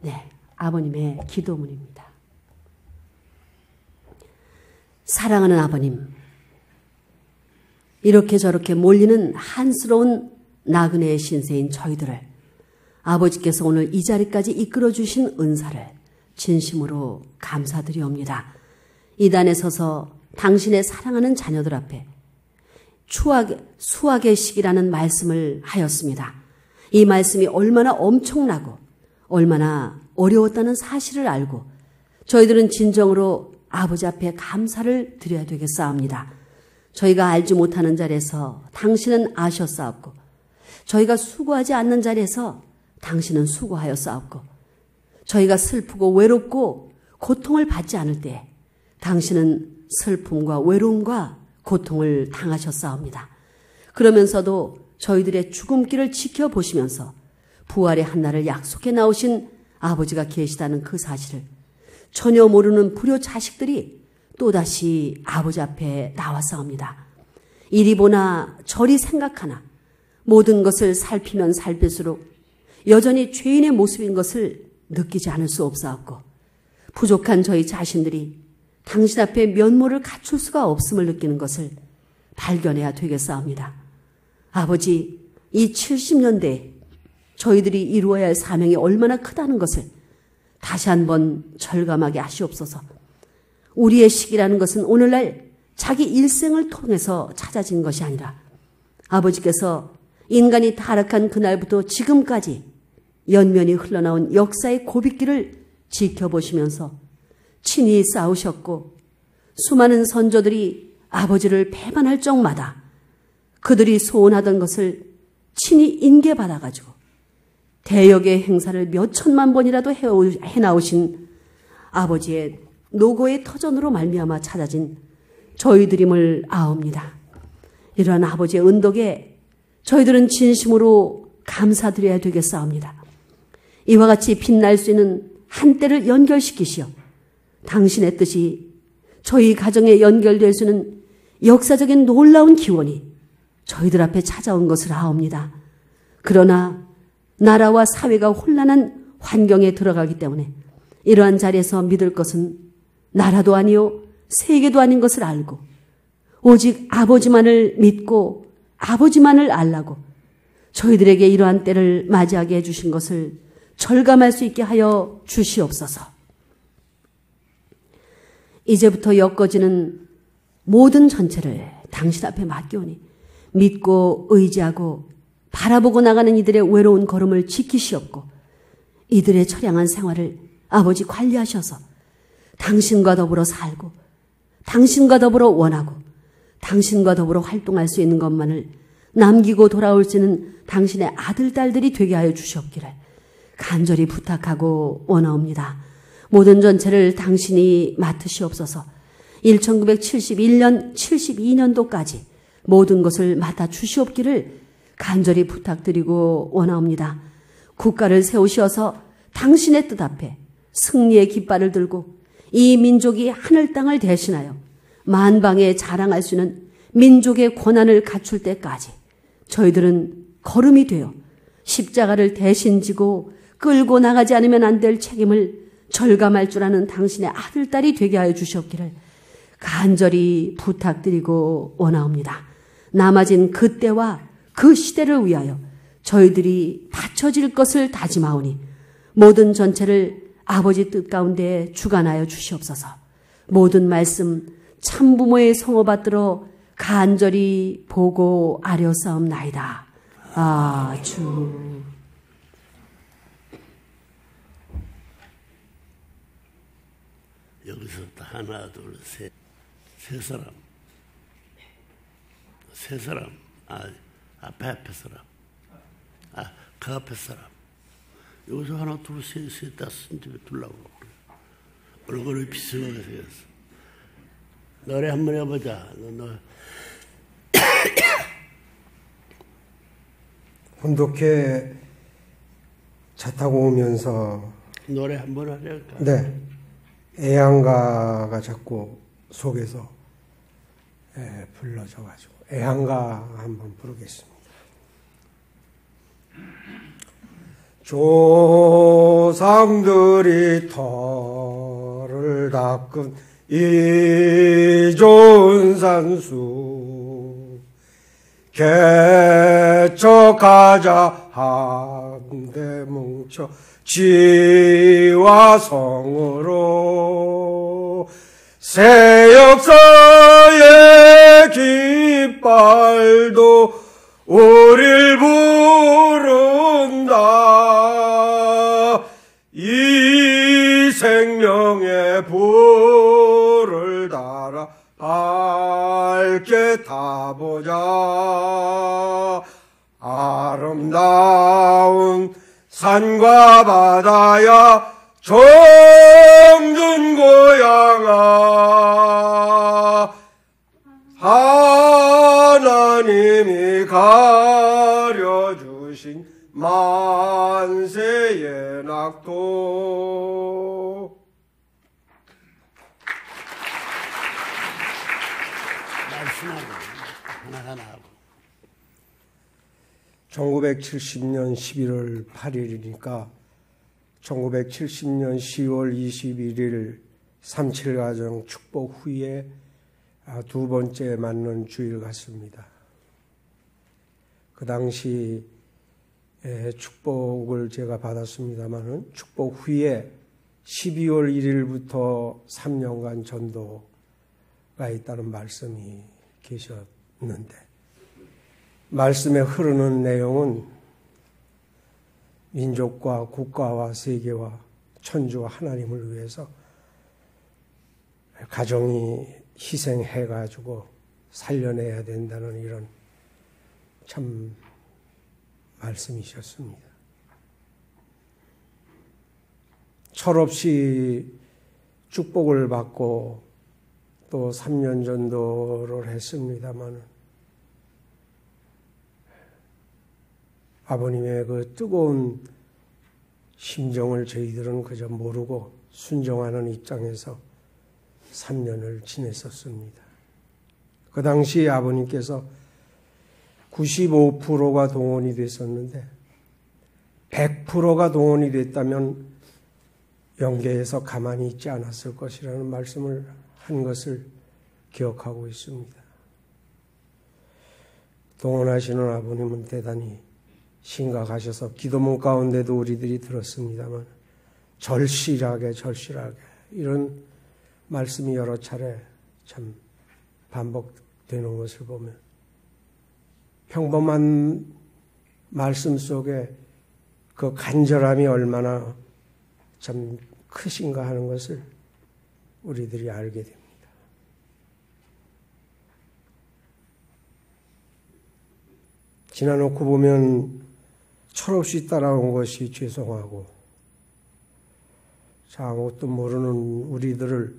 네, 아버님의 기도문입니다. 사랑하는 아버님, 이렇게 저렇게 몰리는 한스러운 나그네의 신세인 저희들을 아버지께서 오늘 이 자리까지 이끌어 주신 은사를 진심으로 감사드리옵니다. 이단에 서서 당신의 사랑하는 자녀들 앞에 수학의 시기라는 말씀을 하였습니다. 이 말씀이 얼마나 엄청나고 얼마나 어려웠다는 사실을 알고 저희들은 진정으로 아버지 앞에 감사를 드려야 되겠사옵니다. 저희가 알지 못하는 자리에서 당신은 아셨사옵고 저희가 수고하지 않는 자리에서 당신은 수고하였사옵고 저희가 슬프고 외롭고 고통을 받지 않을 때 당신은 슬픔과 외로움과 고통을 당하셨사옵니다. 그러면서도 저희들의 죽음길을 지켜보시면서 부활의 한날을 약속해 나오신 아버지가 계시다는 그 사실을 전혀 모르는 불효 자식들이 또다시 아버지 앞에 나와싸웁니다. 이리 보나 저리 생각하나 모든 것을 살피면 살필수록 여전히 죄인의 모습인 것을 느끼지 않을 수 없사옵고 부족한 저희 자신들이 당신 앞에 면모를 갖출 수가 없음을 느끼는 것을 발견해야 되겠사옵니다. 아버지, 이 70년대에 저희들이 이루어야 할 사명이 얼마나 크다는 것을 다시 한번 절감하게 하시옵소서. 우리의 시기라는 것은 오늘날 자기 일생을 통해서 찾아진 것이 아니라 아버지께서 인간이 타락한 그날부터 지금까지 연면이 흘러나온 역사의 고빗길을 지켜보시면서 친히 싸우셨고 수많은 선조들이 아버지를 배반할 적마다 그들이 소원하던 것을 친히 인계받아가지고 대역의 행사를 몇 천만 번이라도 해나오신 아버지의 노고의 터전으로 말미암아 찾아진 저희들임을 아옵니다. 이러한 아버지의 은덕에 저희들은 진심으로 감사드려야 되겠사옵니다. 이와 같이 빛날 수 있는 한때를 연결시키시어 당신의 뜻이 저희 가정에 연결될 수 있는 역사적인 놀라운 기원이 저희들 앞에 찾아온 것을 아옵니다. 그러나 나라와 사회가 혼란한 환경에 들어가기 때문에 이러한 자리에서 믿을 것은 나라도 아니요 세계도 아닌 것을 알고 오직 아버지만을 믿고 아버지만을 알라고 저희들에게 이러한 때를 맞이하게 해주신 것을 절감할 수 있게 하여 주시옵소서. 이제부터 엮어지는 모든 전체를 당신 앞에 맡겨오니 믿고 의지하고 바라보고 나가는 이들의 외로운 걸음을 지키시옵고 이들의 처량한 생활을 아버지 관리하셔서 당신과 더불어 살고 당신과 더불어 원하고 당신과 더불어 활동할 수 있는 것만을 남기고 돌아올 수 있는 당신의 아들, 딸들이 되게 하여 주시옵기를 간절히 부탁하고 원하옵니다. 모든 전체를 당신이 맡으시옵소서. 1971년, 72년도까지 모든 것을 맡아 주시옵기를 간절히 부탁드리고 원하옵니다. 국가를 세우셔서 당신의 뜻 앞에 승리의 깃발을 들고 이 민족이 하늘 땅을 대신하여 만방에 자랑할 수 있는 민족의 권한을 갖출 때까지 저희들은 걸음이 되어 십자가를 대신 지고 끌고 나가지 않으면 안 될 책임을 절감할 줄 아는 당신의 아들, 딸이 되게 하여 주시옵기를 간절히 부탁드리고 원하옵니다. 남아진 그때와 그 시대를 위하여 저희들이 바쳐질 것을 다짐하오니 모든 전체를 아버지 뜻 가운데 주관하여 주시옵소서. 모든 말씀 참부모의 성호 받들어 간절히 보고 아뢰었사옵나이다. 아주. 여기서부터 하나, 둘, 셋, 세 사람. 세 사람. 앞에 사람. 그 앞에 사람. 여기서 하나, 둘, 셋, 다섯 집에 둘라고 그래. 얼굴이 비슷하게 생겼어. 노래 한번 해보자. 너. 혼독해 차 타고 오면서 노래 한번 하려까? 네. 애양가가 자꾸 속에서 불러져가지고 애양가 한번 부르겠습니다. 조상들이 터를 닦은 이 좋은 산수 개척하자 한데 뭉쳐 지와 성으로 새 역사의 깃발도 우릴 부른다. 이 생명의 불을 달아 밝게 타보자. 아름다운 산과 바다야 정든 고향아, 하나님이 가려주신 만세의 낙도. 말씀하고 하나하나 하고. 1970년 11월 8일이니까 1970년 10월 21일 37가정 축복 후에 두 번째 맞는 주일 같습니다. 그 당시 축복을 제가 받았습니다마는 축복 후에 12월 1일부터 3년간 전도가 있다는 말씀이 계셨는데, 말씀에 흐르는 내용은 민족과 국가와 세계와 천주와 하나님을 위해서 가정이 희생해가지고 살려내야 된다는 이런 참 말씀이셨습니다. 철없이 축복을 받고 또 3년 전도를 했습니다마는 아버님의 그 뜨거운 심정을 저희들은 그저 모르고 순종하는 입장에서 3년을 지냈었습니다. 그 당시 아버님께서 95%가 동원이 됐었는데 100%가 동원이 됐다면 영계에서 가만히 있지 않았을 것이라는 말씀을 한 것을 기억하고 있습니다. 동원하시는 아버님은 대단히 심각하셔서 기도문 가운데도 우리들이 들었습니다만 절실하게 이런 말씀이 여러 차례 참 반복되는 것을 보면 평범한 말씀 속에 그 간절함이 얼마나 참 크신가 하는 것을 우리들이 알게 됩니다. 지나놓고 보면 철없이 따라온 것이 죄송하고 아무것도 모르는 우리들을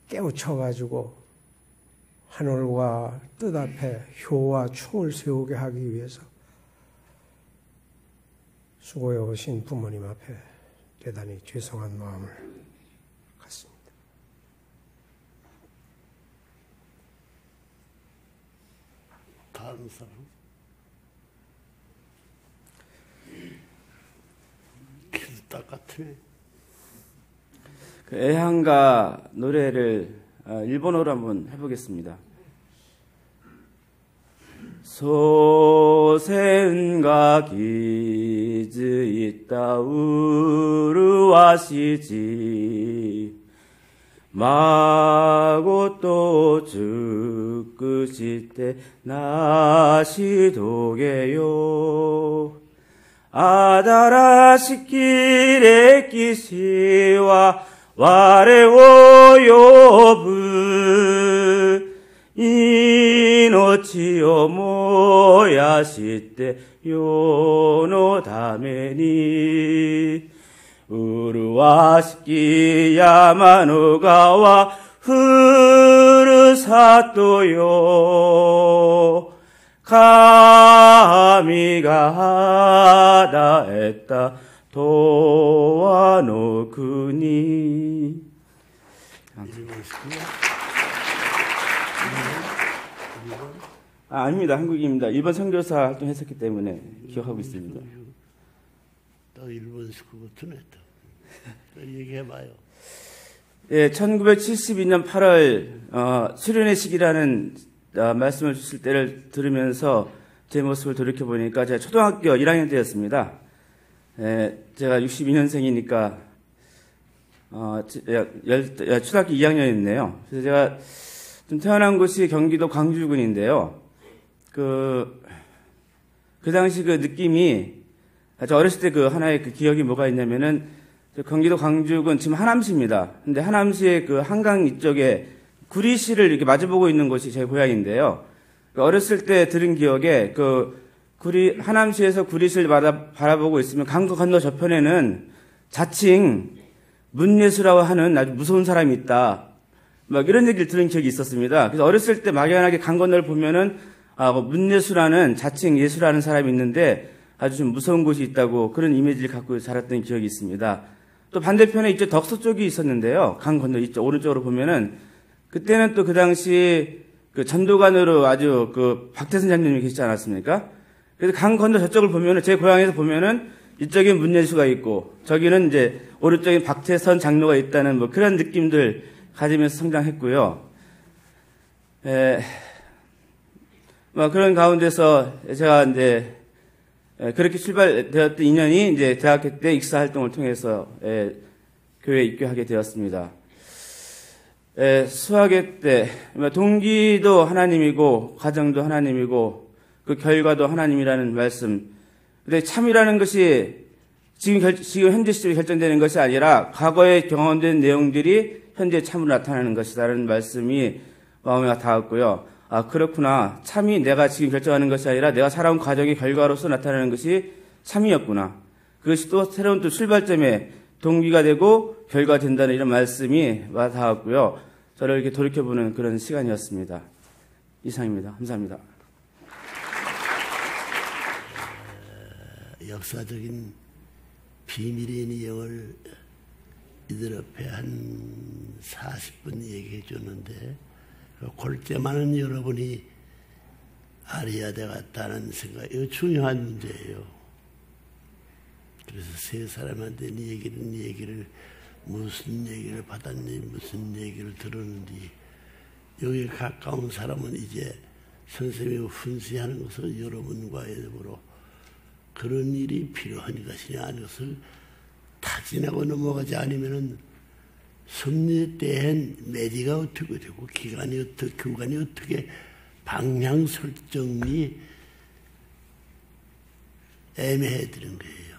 깨우쳐가지고 하늘과 뜻 앞에 효와 충을 세우게 하기 위해서 수고해 오신 부모님 앞에 대단히 죄송한 마음을 갖습니다. 다른 사람? 딱 같으네. 그 애향가 노래를 일본어로 한번 해보겠습니다. 소센가 기즈 있다 우루와시지 마고또 죽으시테 나시도게요 아다라시키歴史は我を呼ぶ命を燃やして世のために麗しき山の川ふるさとよ神が与えた永遠の国。아닙니다. 한국입니다. 일본 선교사 활동했었기 때문에 기억하고 있습니다. 또 일본 식구 같으네. 또 얘기해봐요. 예, 1972년 8월 수련회식이라는 말씀을 주실 때를 들으면서 제 모습을 돌이켜보니까 제가 초등학교 1학년 때였습니다. 제가 62년생이니까 초등학교 2학년이었네요. 그래서 제가 좀 태어난 곳이 경기도 광주군인데요. 그 당시 그 느낌이, 저 어렸을 때 그 하나의 그 기억이 뭐가 있냐면은, 경기도 광주군 지금 하남시입니다. 근데 하남시의 그 한강 이쪽에 구리시를 이렇게 마주보고 있는 곳이 제 고향인데요. 어렸을 때 들은 기억에 하남시에서 구리시를 바라보고 있으면 강도 건너 저편에는 자칭 문예수라고 하는 아주 무서운 사람이 있다. 막 이런 얘기를 들은 기억이 있었습니다. 그래서 어렸을 때 막연하게 강 건너를 보면은 문예수라는 자칭 예수라는 사람이 있는데 아주 좀 무서운 곳이 있다고 그런 이미지를 갖고 자랐던 기억이 있습니다. 또 반대편에 이쪽 덕소 쪽이 있었는데요. 강 건너 이쪽 오른쪽으로 보면은 그때는 또 그 당시 그 전도관으로 아주 그 박태선 장로님이 계시지 않았습니까? 그래서 강 건너 저쪽을 보면은 제 고향에서 보면은 이쪽에 문예수가 있고 저기는 이제 오른쪽에 박태선 장로가 있다는 뭐 그런 느낌들 가지면서 성장했고요. 뭐 그런 가운데서 제가 이제 그렇게 출발되었던 인연이 이제 대학교 때 익사 활동을 통해서 교회에 입교하게 되었습니다. 수학의 때 동기도 하나님이고 가정도 하나님이고 그 결과도 하나님이라는 말씀. 근데 참이라는 것이 지금 현재 시점에 결정되는 것이 아니라 과거에 경험된 내용들이 현재 참으로 나타나는 것이다라는 말씀이 마음에 닿았고요. 아, 그렇구나. 참이 내가 지금 결정하는 것이 아니라 내가 살아온 과정의 결과로서 나타나는 것이 참이었구나. 그것이 또 새로운 또 출발점의 동기가 되고 결과가 된다는 이런 말씀이 와 닿았고요. 저를 이렇게 돌이켜보는 그런 시간이었습니다. 이상입니다. 감사합니다. 역사적인 비밀의 인형을 이들 앞에 한 40분 얘기해 줬는데 골재 많은 여러분이 아리아 되었다는 생각, 이거 중요한 문제예요. 그래서 세 사람한테 네 얘기를 무슨 얘기를 받았니, 무슨 얘기를 들었는지 여기에 가까운 사람은 이제 선생님이 훈시하는 것을 여러분과의 더불어 그런 일이 필요한 것이냐 하는 것을 타진하고 넘어가지 않으면은 섭리에 대한 매디가 어떻게 되고 교관이 어떻게 방향 설정이 애매해지는 거예요.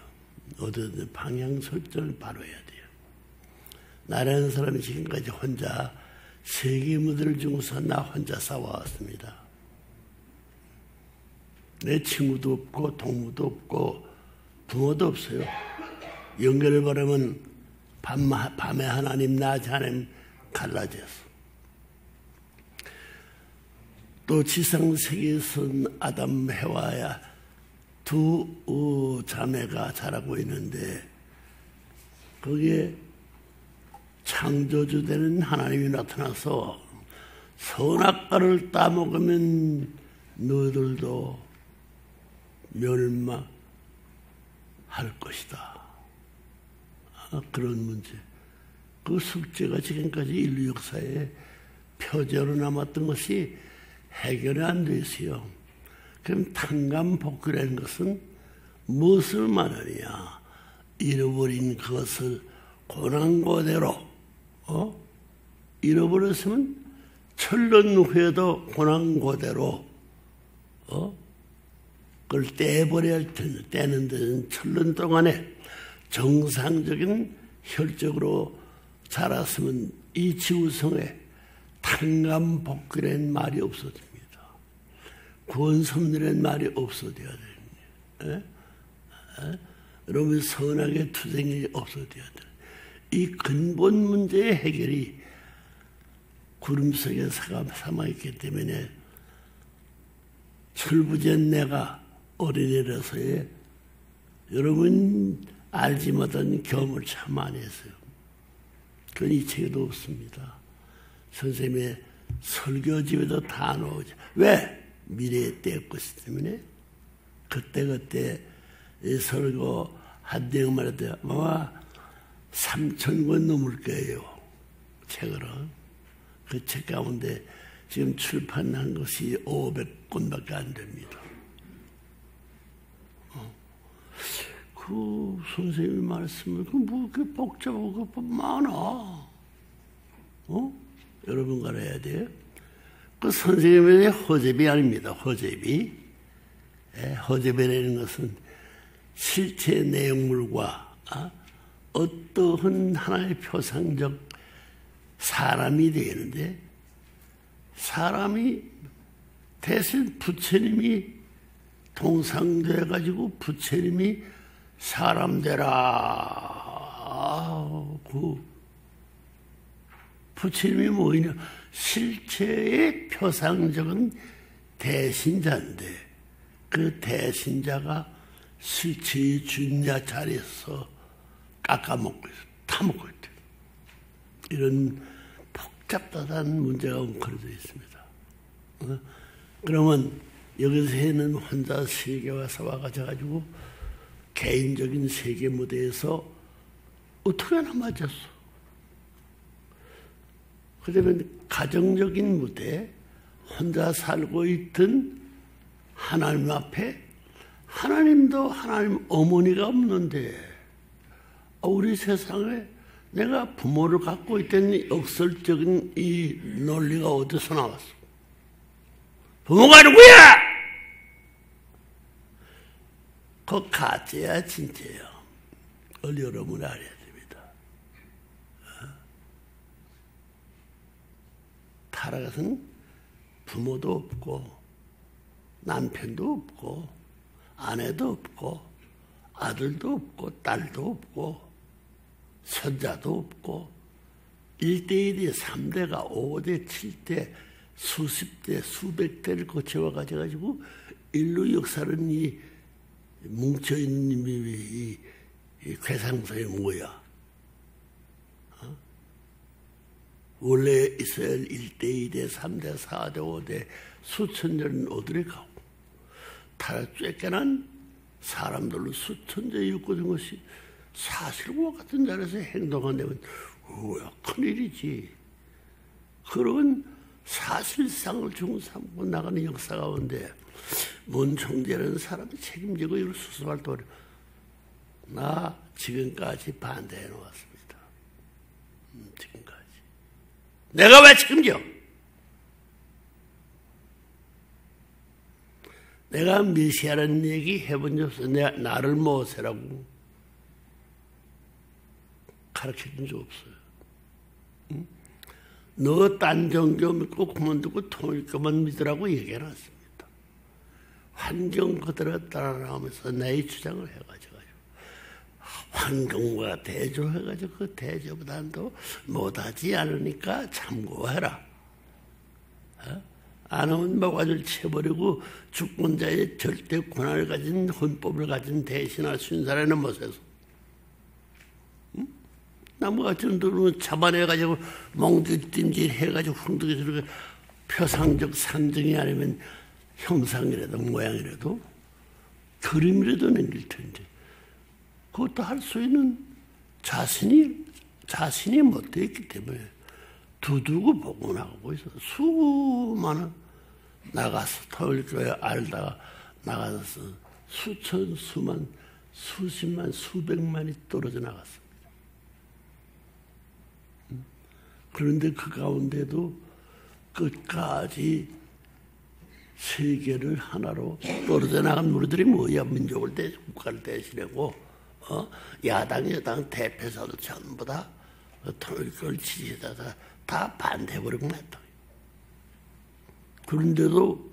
어떤 방향 설정을 바로 해야 돼요. 나라는 사람이 지금까지 혼자 세계 무대를 중에서 나 혼자 싸워왔습니다. 내 친구도 없고 동무도 없고 부모도 없어요. 연결을 바라면 밤에 하나님, 낮에 하나님 갈라졌어. 또 지상세계에서는 아담, 해와야 두 자매가 자라고 있는데 거기에 창조주 되는 하나님이 나타나서 선악과를 따먹으면 너희들도 멸망할 것이다. 그런 문제. 그 숙제가 지금까지 인류 역사에 표제로 남았던 것이 해결이 안 됐어요. 그럼 탕감복귀라는 것은 무엇을 말하느냐? 잃어버린 것을 고난고대로 잃어버렸으면 천년 후에도 고난고대로 그걸 떼버려야 할 텐데 떼는 데는 천년 동안에 정상적인 혈적으로 자랐으면 이 지구성에 탕감복귀라는 말이 없어집니다. 구원섭리라는 말이 없어져야 됩니다. 여러분 선악의 투쟁이 없어져야 됩니다. 이 근본 문제의 해결이 구름 속에 삼아있기 때문에 철부지한 내가 어린애라서의 여러분 알지 못한 경험을 참 많이 했어요. 그건 이 책에도 없습니다. 선생님의 설교집에도 다 나오죠. 왜? 미래의 때의 것이기 때문에 그때 설교 한 내용만 해도 아마 3,000권 넘을 거예요. 책으로. 그 책 가운데 지금 출판한 것이 500권밖에 안 됩니다. 그 선생님의 말씀을 뭐 그렇게 복잡하고 많아. 여러분가 해야 돼요. 그 선생님의 허접이 아닙니다. 허접이. 허접이라는 것은 실체 내용물과 어떠한 하나의 표상적 사람이 되는데, 사람이 대신 부처님이 동상돼가지고 부처님이 사람 되라. 그 부처님이 뭐냐? 실체의 표상적인 대신자인데, 그 대신자가 실체의 주냐 자리에서 깎아먹고 있어, 타먹고 있대. 이런 복잡한 문제가 웅크려져 있습니다. 그러면 여기서는 혼자 세계화서 와가지고 개인적인 세계 무대에서 어떻게 하나 맞았어. 그러면 가정적인 무대, 혼자 살고 있던 하나님 앞에 하나님도 하나님 어머니가 없는데, 우리 세상에 내가 부모를 갖고 있던 역설적인 이 논리가 어디서 나왔어? 부모가 누구야? 그거 가짜야 진짜야. 그걸 여러분이 알아야 됩니다. 타락은 부모도 없고 남편도 없고 아내도 없고 아들도 없고 딸도 없고 손자도 없고 1대 1이 3대가 5대 7대 수십 대 수백 대를 거쳐와 가지고 인류 역사는 이 뭉쳐있는 이 괴상성이 뭐야? 원래 있어야 할 1대 2대 3대 4대 5대 수천 년은 어디에 가고 다 쬐껴난 사람들로 수천 대 일구는 것이 사실과 같은 자리에서 행동한다면 우와 큰일이지. 그런 사실상을 중삼고 나가는 역사 가운데 문총재라는 사람이 책임지고 이걸 수습할 도리 나 지금까지 반대해 놓았습니다. 지금까지 내가 왜 책임져? 내가 메시아라는 얘기 해본 적 없어. 나를 모세라고 가르쳐준 적 없어요. 응? 너 딴 종교 믿고 그만두고 통일교만 믿으라고 얘기해놨습니다. 환경 그대로 따라나오면서 내 주장을 해가지고 환경과 대조해가지고 그 대조보다도 못하지 않으니까 참고해라. 안 하면 뭐가지고 쳐버리고 주권자의 절대 권한을 가진 헌법을 가진 대신할 순사라는 못해서 나무 같은 놈은 잡아내가지고 멍들든지 해가지고 흥둥이스럽게 표상적 상징이 아니면 형상이라도 모양이라도 그림이라도 남길 텐데 그것도 할 수 있는 자신이 못되어 있기 때문에 두두고 보고 나가고 있어. 수많은 나가서 토요일교회 알다가 나가서 수천 수만 수십만 수백만이 떨어져 나갔습니다. 그런데 그 가운데도 끝까지 세계를 하나로 떨어져 나간 우리들이 뭐야? 민족을 국가를 대신하고 야당 여당 대표사도 전부 다 토요일교회를 지지하다가 다 반대해버리고 말다. 그런데도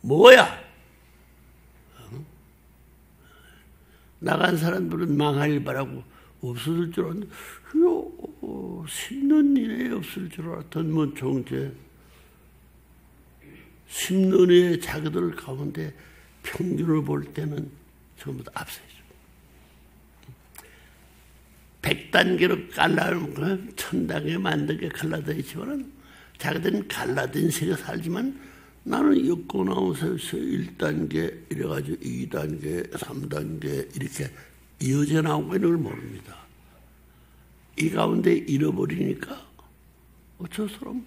뭐야? 나간 사람들은 망할 바라고 없어질 줄 알았는데 10년 이내에 없을 줄 알았던 문총재 10년 이내 자기들 가운데 평균을 볼 때는 전부 다 앞서 있죠. 100단계로 갈라놓으면 1000단계 만든 게 갈라져 있지만 자기들은 갈라진 세계 살지만 나는 여권아웃에서 1단계 이래가지고 2단계 3단계 이렇게 이어져 나오고 있는 걸 모릅니다. 이 가운데 잃어버리니까 저 사람,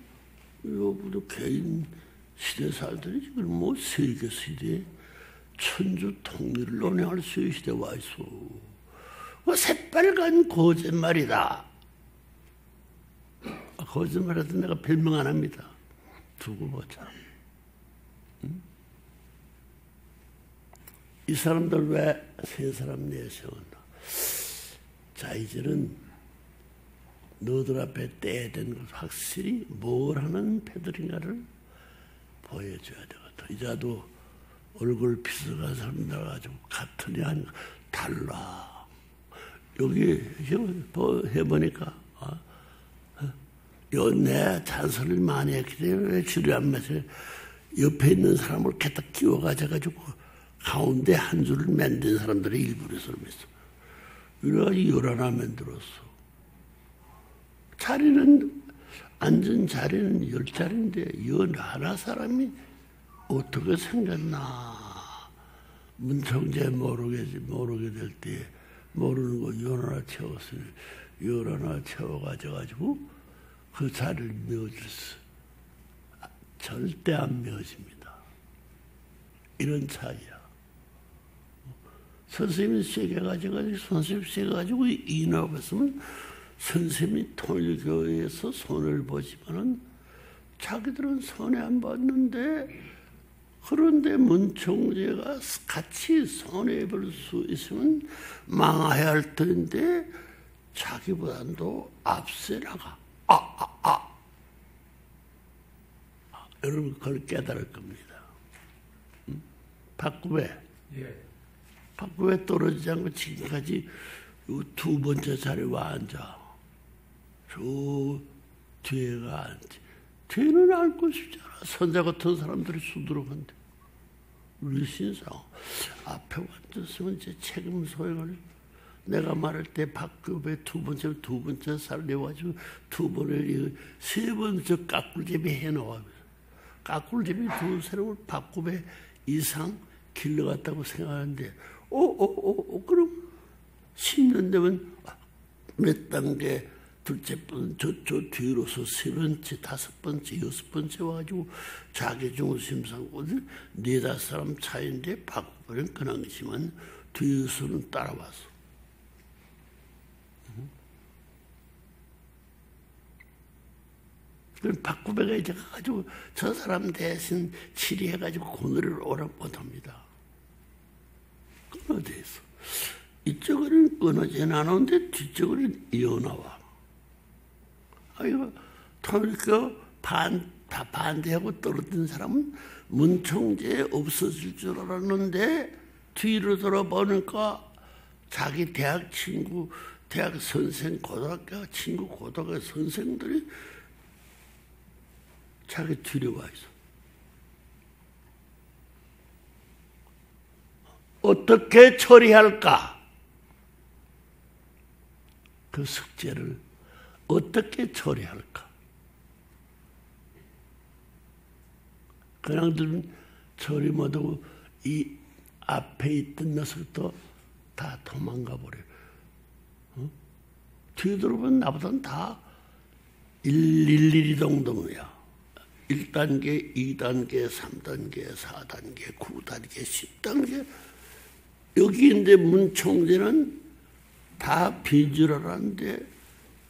이거 개인 시대 살더니 지금 뭐 세계 시대에 천주 통일을 논의할 수 있는 시대에 와 있어. 새빨간 거짓말이다. 거짓말해도 내가 별명 안 합니다. 두고 보자. 응? 이 사람들 왜 세 사람 내세운다? 자, 이제는 너들 앞에 떼야 되는 것 확실히 뭘 하는 패들인가를 보여줘야 되거든. 이자도 얼굴 비서간 사람 나가지고 같으냐 하니까 달라. 여기 해보니까 내 잔소리를 많이 했기 때문에 줄이 안 맞아. 옆에 있는 사람을 갖다 끼워가지고 가운데 한 줄을 만든 사람들이 일부러 설명했어. 이래가지고 11 만들었어. 자리는, 앉은 자리는 10자리인데 11 사람이 어떻게 생겼나. 문청재 모르게 될 때 모르는 거 11 채웠으니 11 채워가지고 그 자리를 메워줬어. 절대 안 메워집니다. 이런 차이야. 선생님이 세게 가지고 선생님이 세게 가지고 인업했으면 선생님이 통일교회에서 손해를 보지만은 자기들은 손해 안 봤는데, 그런데 문총재가 같이 손해볼 수 있으면 망해야 할 텐데 자기보다도 앞서 나가. 여러분 그걸 깨달을 겁니다. 박구배. 박구배 떨어지지 않고 지금까지 두 번째 자리에 와 앉아. 저 뒤에가 앉지. 뒤에는 앉고 싶지 않아. 선자 같은 사람들이 수두룩한데. 우리 신상 앞에 앉았으면 이제 책임 소행을, 내가 말할 때 박구배 두 번째 살 내와가지고 두 번을 세 번째 깎꿀제비 해놓아. 깎꿀제비 두 사람을 박구배 이상 길러갔다고 생각하는데, 그럼 10년 되면 몇 단계, 둘째 번, 저 뒤로서 세 번째, 다섯 번째, 여섯 번째 와가지고 자기 중심상권을 4-5 사람 차이인데 박구배는 그나지만 뒤에서는 따라왔어. 그럼 박구배가 이제 가가지고 저 사람 대신 치리해가지고 고뇌를 오락 못합니다. 끊어져서. 이쪽은 끊어져 나오는데 뒤쪽은 이어나와. 이거 통일교 반대하고 떨어진 사람은 문총재에 없어질 줄 알았는데 뒤로 돌아보니까 자기 대학 친구, 대학 선생, 고등학교 친구, 고등학교 선생들이 자기 뒤로 와 있어. 어떻게 처리할까? 그 숙제를 어떻게 처리할까? 그냥들 처리 못하고 이 앞에 있던 녀석도 다 도망가 버려. 뒤돌아보면 나보다는 다 111 정도야. 1단계, 2단계, 3단계, 4단계, 9단계, 10단계. 여기인데 문총재는 다 비주얼한데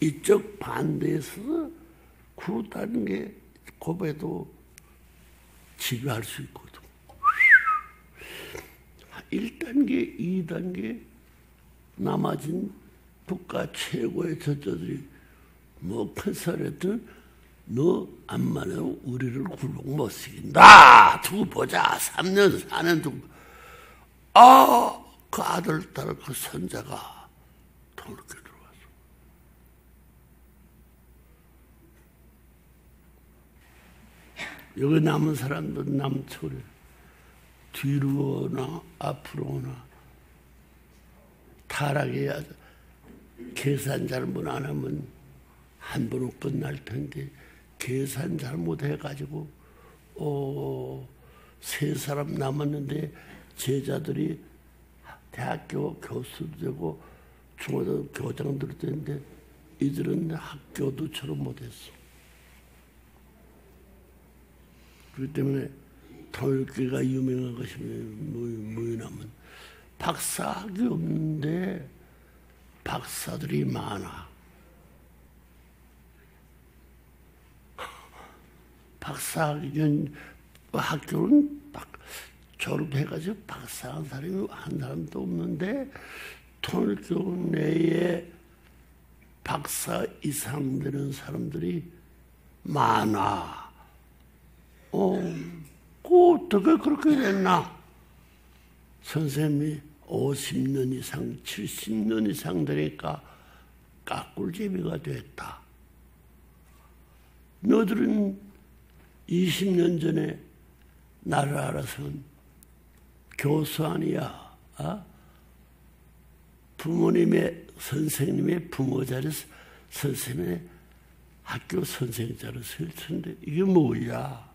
이쪽 반대에서 9단계 고배도 지배할 수 있거든. 1단계, 2단계 남아진 국가 최고의 저자들이 뭐 큰 소리들 너 암만 해도 우리를 굴복 못 시킨다. 두고 보자. 3년, 4년 두고. 그 아들, 딸, 그 손자가 통일교 들어왔어. 여기 남은 사람들 남초래. 뒤로 오나 앞으로 오나 타락해야 계산 잘못 안 하면 한 번으로 끝날 텐데 계산 잘못해가지고 3 사람 남았는데 제자들이 대학교 교수도 되고 중고등학교 교장들도 되는데 이들은 학교도 졸업 못했어. 그렇기 때문에 통일교가 유명한 것이 뭐냐면 박사학위 없는데 박사들이 많아. 박사학위는 학교는 졸업해가지고 박사한 사람이 한 사람도 없는데 통일교 내에 박사 이상 되는 사람들이 많아. 어떻게 그렇게 됐나? 선생님이 50년 이상, 70년 이상 되니까 깎꿀제비가 됐다. 너들은 20년 전에 나를 알아서는 교수 아니야. 부모님의, 선생님의 부모 자리에서 선생님의 학교 선생 자리에 설 텐데 이게 뭐야?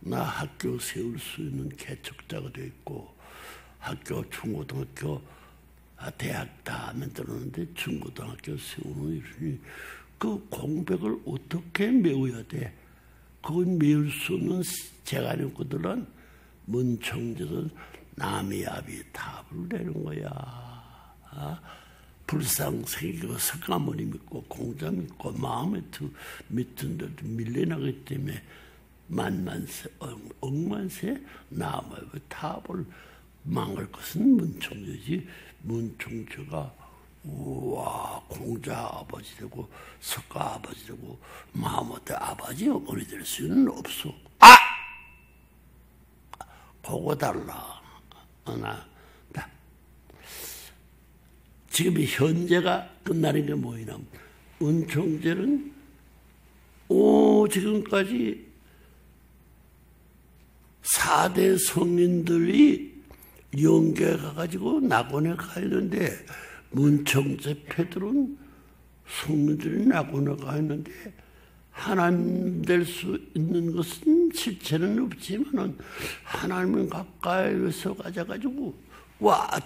나 학교 세울 수 있는 개척자가 돼 있고 학교, 중고등학교, 대학 다 만들었는데 중고등학교 세우는 일이니 그 공백을 어떻게 메워야 돼? 그걸 메울 수 없는 재가령꾼들은 문총재든 남의 아비 답을 내는 거야. 불상생이고 석가모니 믿고 공자 믿고 마음에 믿던 데도 밀려나기 때문에 만만세, 억만세 남의 답을 망할 것은 문총재지. 문총재가 우와 공자 아버지 되고 석가 아버지 되고 마하모트 아버지 어머니 될 수는 없어. 그거 달라. 지금 현재가 끝나는 게 뭐냐면 문총재는 지금까지 4대 성인들이 영계에 가가지고 낙원에 가 있는데 문총재 패들은 성인들이 낙원에 가 있는데 하나님 될 수 있는 것은 실체는 없지만은 하나님 가까이서 가져가지고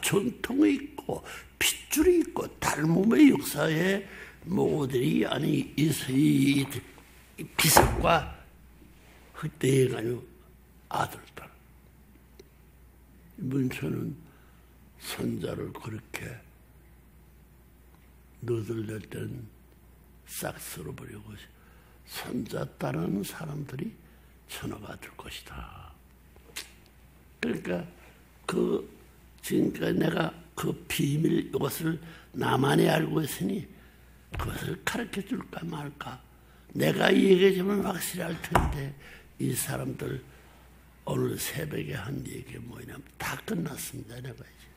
전통이 있고 핏줄이 있고 달몸의 역사에 모델이 아니 이 비석과 흑대해가지고 아들들. 문서는 손자를 그렇게 너들 땐 싹 쓸어버리고 손자 따르는 사람들이 천하가 될 것이다. 그러니까 지금까지 내가 그 비밀 이것을 나만이 알고 있으니 그것을 가르쳐 줄까 말까. 내가 얘기해주면 확실히 알 텐데 이 사람들 오늘 새벽에 한 얘기 뭐냐면 다 끝났습니다. 내가 이제.